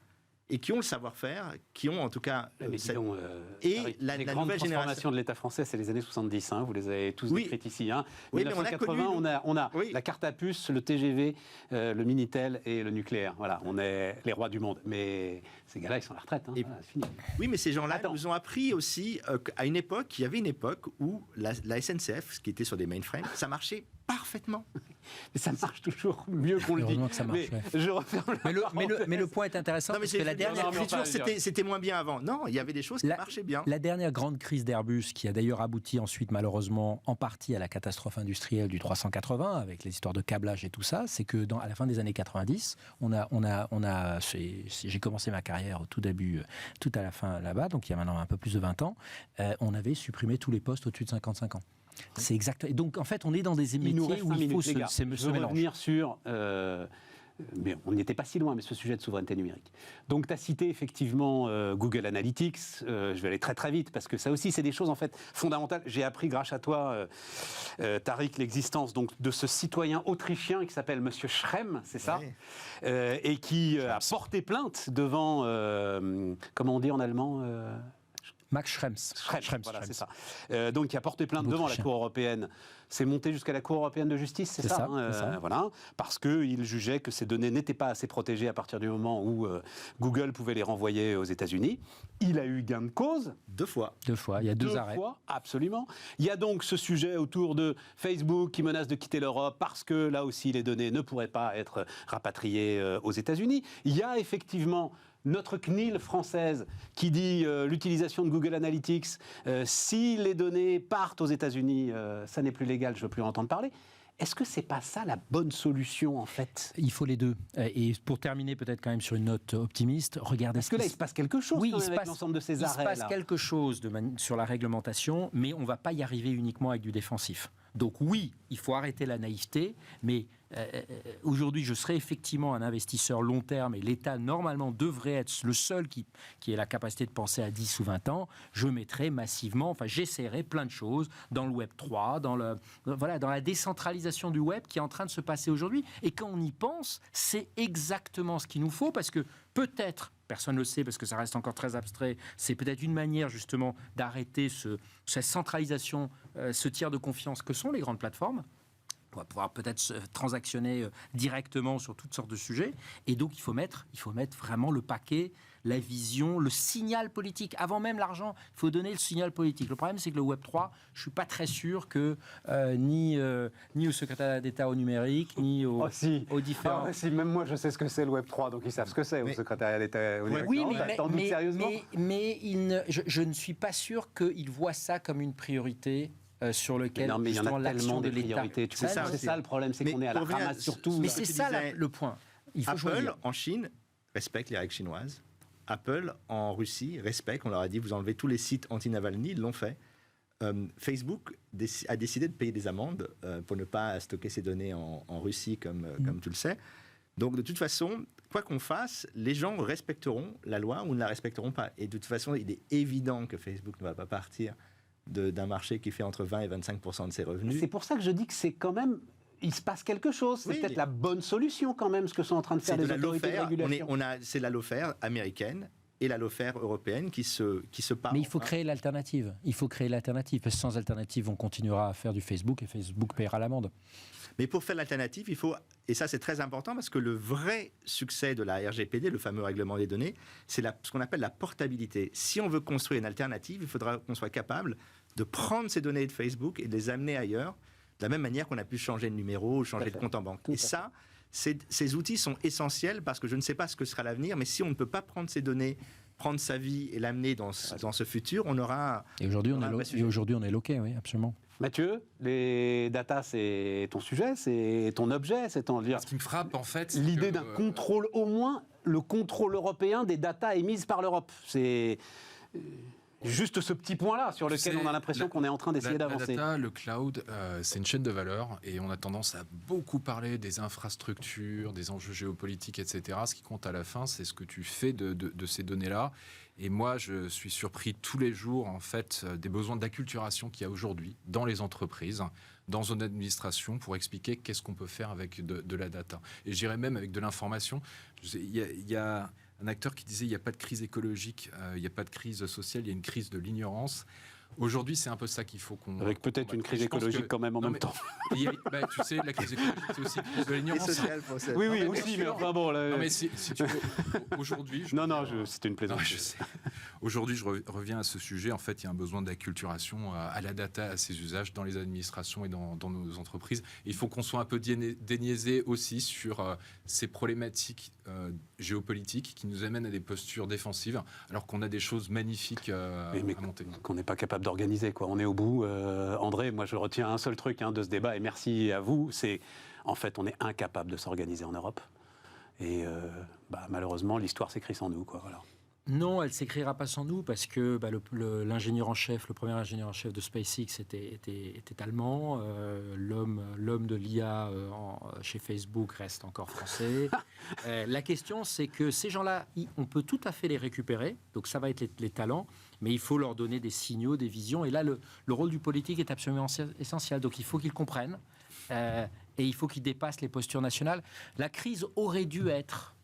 et qui ont le savoir-faire, qui ont en tout cas... la nouvelle grande génération transformation de l'État français, c'est les années 70, vous les avez tous décrites ici. Oui, 1980, on a la carte à puce, le TGV, le Minitel et le nucléaire. Voilà, on est les rois du monde. Mais ces gars-là, ils sont à la retraite. Voilà, c'est fini. Oui, mais ces gens-là nous ont appris aussi qu'à une époque, il y avait une époque où la SNCF, ce qui était sur des mainframes, ça marchait parfaitement. Mais ça marche toujours mieux qu'on le dit. Que ça marche, je referme mais le point est intéressant, parce que la dernière... C'était moins bien avant. Non, il y avait des choses qui marchaient bien. La dernière grande crise d'Airbus, qui a d'ailleurs abouti ensuite, malheureusement, en partie à la catastrophe industrielle du 380, avec les histoires de câblage et tout ça, c'est que à la fin des années 90, j'ai commencé ma carrière au tout début, tout à la fin là-bas, donc il y a maintenant un peu plus de 20 ans, on avait supprimé tous les postes au-dessus de 55 ans. C'est exact. Et donc, en fait, on est dans des métiers où il faut se revenir sur... mais on n'y était pas si loin, mais ce sujet de souveraineté numérique. Donc, tu as cité effectivement Google Analytics. Je vais aller très très vite, parce que ça aussi, c'est des choses en fait fondamentales. J'ai appris grâce à toi, Tariq, l'existence donc, de ce citoyen autrichien qui s'appelle Monsieur Schrems, c'est ça, et qui a porté plainte devant, comment on dit en allemand Max Schrems. Voilà, c'est ça. Donc, il a porté plainte devant la Cour européenne. C'est monté jusqu'à la Cour européenne de justice, c'est ça, voilà, parce qu'il jugeait que ces données n'étaient pas assez protégées à partir du moment où Google pouvait les renvoyer aux États-Unis. Il a eu gain de cause. Deux fois, il y a deux arrêts. Absolument. Il y a donc ce sujet autour de Facebook qui menace de quitter l'Europe parce que là aussi les données ne pourraient pas être rapatriées aux États-Unis. Il y a effectivement notre CNIL française qui dit l'utilisation de Google Analytics, si les données partent aux États-Unis, ça n'est plus légal, je ne veux plus en entendre parler. Est-ce que c'est pas ça la bonne solution en fait ? Il faut les deux. Et pour terminer peut-être quand même sur une note optimiste, regardez. Parce que là, il se passe quelque chose avec l'ensemble de ces arrêts. Il se passe quelque chose sur la réglementation, mais on ne va pas y arriver uniquement avec du défensif. Donc oui, il faut arrêter la naïveté, mais aujourd'hui, je serais effectivement un investisseur long terme et l'État, normalement, devrait être le seul qui ait la capacité de penser à 10 ou 20 ans. Je mettrai massivement, j'essaierai plein de choses dans le Web 3, dans la décentralisation du Web qui est en train de se passer aujourd'hui. Et quand on y pense, c'est exactement ce qu'il nous faut, parce que peut-être, personne ne le sait parce que ça reste encore très abstrait, c'est peut-être une manière justement d'arrêter cette centralisation, ce tiers de confiance que sont les grandes plateformes. On va pouvoir peut-être transactionner directement sur toutes sortes de sujets. Et donc, il faut mettre vraiment le paquet, la vision, le signal politique. Avant même l'argent, il faut donner le signal politique. Le problème, c'est que le Web3, je ne suis pas très sûr que ni au secrétariat d'État au numérique, ni aux différents... Ah, si, même moi, je sais ce que c'est le Web3, donc ils savent ce que c'est au secrétariat d'État au numérique. Oui, Non, sérieusement je ne suis pas sûr qu'ils voient ça comme une priorité sur lequel non, mais il y en a tellement de des l'État. priorités. C'est ça le problème, c'est Mais qu'on est à la pour revenir ramasse surtout. Mais c'est ça le point. Il faut Apple, choisir. en Chine, respecte les règles chinoises. Apple, en Russie, respecte. On leur a dit, vous enlevez tous les sites anti-Navalny, ils l'ont fait. Facebook a décidé de payer des amendes pour ne pas stocker ses données en Russie, comme tu le sais. Donc, de toute façon, quoi qu'on fasse, les gens respecteront la loi ou ne la respecteront pas. Et de toute façon, il est évident que Facebook ne va pas partir d'un marché qui fait entre 20 et 25% de ses revenus. C'est pour ça que je dis que c'est quand même... Il se passe quelque chose. C'est peut-être la bonne solution quand même, ce que sont en train de faire les autorités de régulation. C'est la lawfare américaine et la lawfare européenne qui se parlent. Mais il faut créer l'alternative. Il faut créer l'alternative. Parce que sans alternative, on continuera à faire du Facebook et Facebook paiera l'amende. Mais pour faire l'alternative, il faut, et ça c'est très important parce que le vrai succès de la RGPD, le fameux règlement des données, c'est ce qu'on appelle la portabilité. Si on veut construire une alternative, il faudra qu'on soit capable de prendre ces données de Facebook et de les amener ailleurs, de la même manière qu'on a pu changer de numéro ou changer de compte en banque. Et ça, ces outils sont essentiels parce que je ne sais pas ce que sera l'avenir, mais si on ne peut pas prendre ces données, prendre sa vie et l'amener dans ce futur, on aura... Et aujourd'hui, on est loqué, oui, absolument. Mathieu, les data, c'est ton sujet, c'est ton objet, c'est ton... Ce qui me frappe, en fait... L'idée d'un contrôle, au moins, le contrôle européen des data émises par l'Europe. C'est... Juste ce petit point-là sur lequel on a l'impression qu'on est en train d'essayer d'avancer. La data, le cloud, c'est une chaîne de valeur et on a tendance à beaucoup parler des infrastructures, des enjeux géopolitiques, etc. Ce qui compte à la fin, c'est ce que tu fais de ces données-là. Et moi, je suis surpris tous les jours, en fait, des besoins d'acculturation qu'il y a aujourd'hui dans les entreprises, dans une administration, pour expliquer qu'est-ce qu'on peut faire avec de la data. Et j'irais même avec de l'information. Il y a un acteur qui disait il n'y a pas de crise écologique, il n'y a pas de crise sociale, il y a une crise de l'ignorance. Aujourd'hui, c'est un peu ça qu'il faut qu'on... Avec peut-être une crise écologique quand même en même temps. Tu sais, la crise écologique, c'est aussi une crise de l'ignorance. Oui, aussi, mais enfin bon... Non, mais si tu veux, aujourd'hui... c'était une plaisanterie. Je sais. Aujourd'hui, je reviens à ce sujet. En fait, il y a un besoin d'acculturation à la data, à ses usages dans les administrations et dans nos entreprises. Et il faut qu'on soit un peu déniaisé aussi sur ces problématiques géopolitiques qui nous amènent à des postures défensives, alors qu'on a des choses magnifiques à monter. Qu'on n'est pas capable d'organiser, quoi. On est au bout. André, moi, je retiens un seul truc de ce débat, et merci à vous, c'est, en fait, on est incapable de s'organiser en Europe. Et malheureusement, l'histoire s'écrit sans nous, quoi. Voilà. Non, elle ne s'écrira pas sans nous parce que l'ingénieur en chef, le premier ingénieur en chef de SpaceX était allemand. L'homme de l'IA chez Facebook reste encore français. La question, c'est que ces gens-là, on peut tout à fait les récupérer. Donc ça va être les talents, mais il faut leur donner des signaux, des visions. Et là, le rôle du politique est absolument essentiel. Donc il faut qu'ils comprennent et il faut qu'ils dépassent les postures nationales. La crise aurait dû être...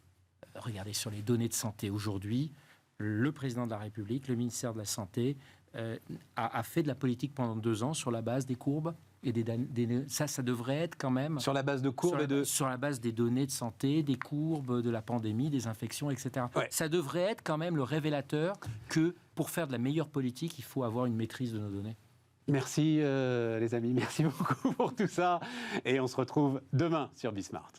Regardez sur les données de santé aujourd'hui. Le président de la République, le ministère de la Santé, a fait de la politique pendant 2 ans sur la base des courbes. Et ça devrait être quand même... Sur la base de courbes sur la base des données de santé, des courbes, de la pandémie, des infections, etc. Ouais. Ça devrait être quand même le révélateur que pour faire de la meilleure politique, il faut avoir une maîtrise de nos données. Merci les amis, merci beaucoup pour tout ça. Et on se retrouve demain sur Bismart.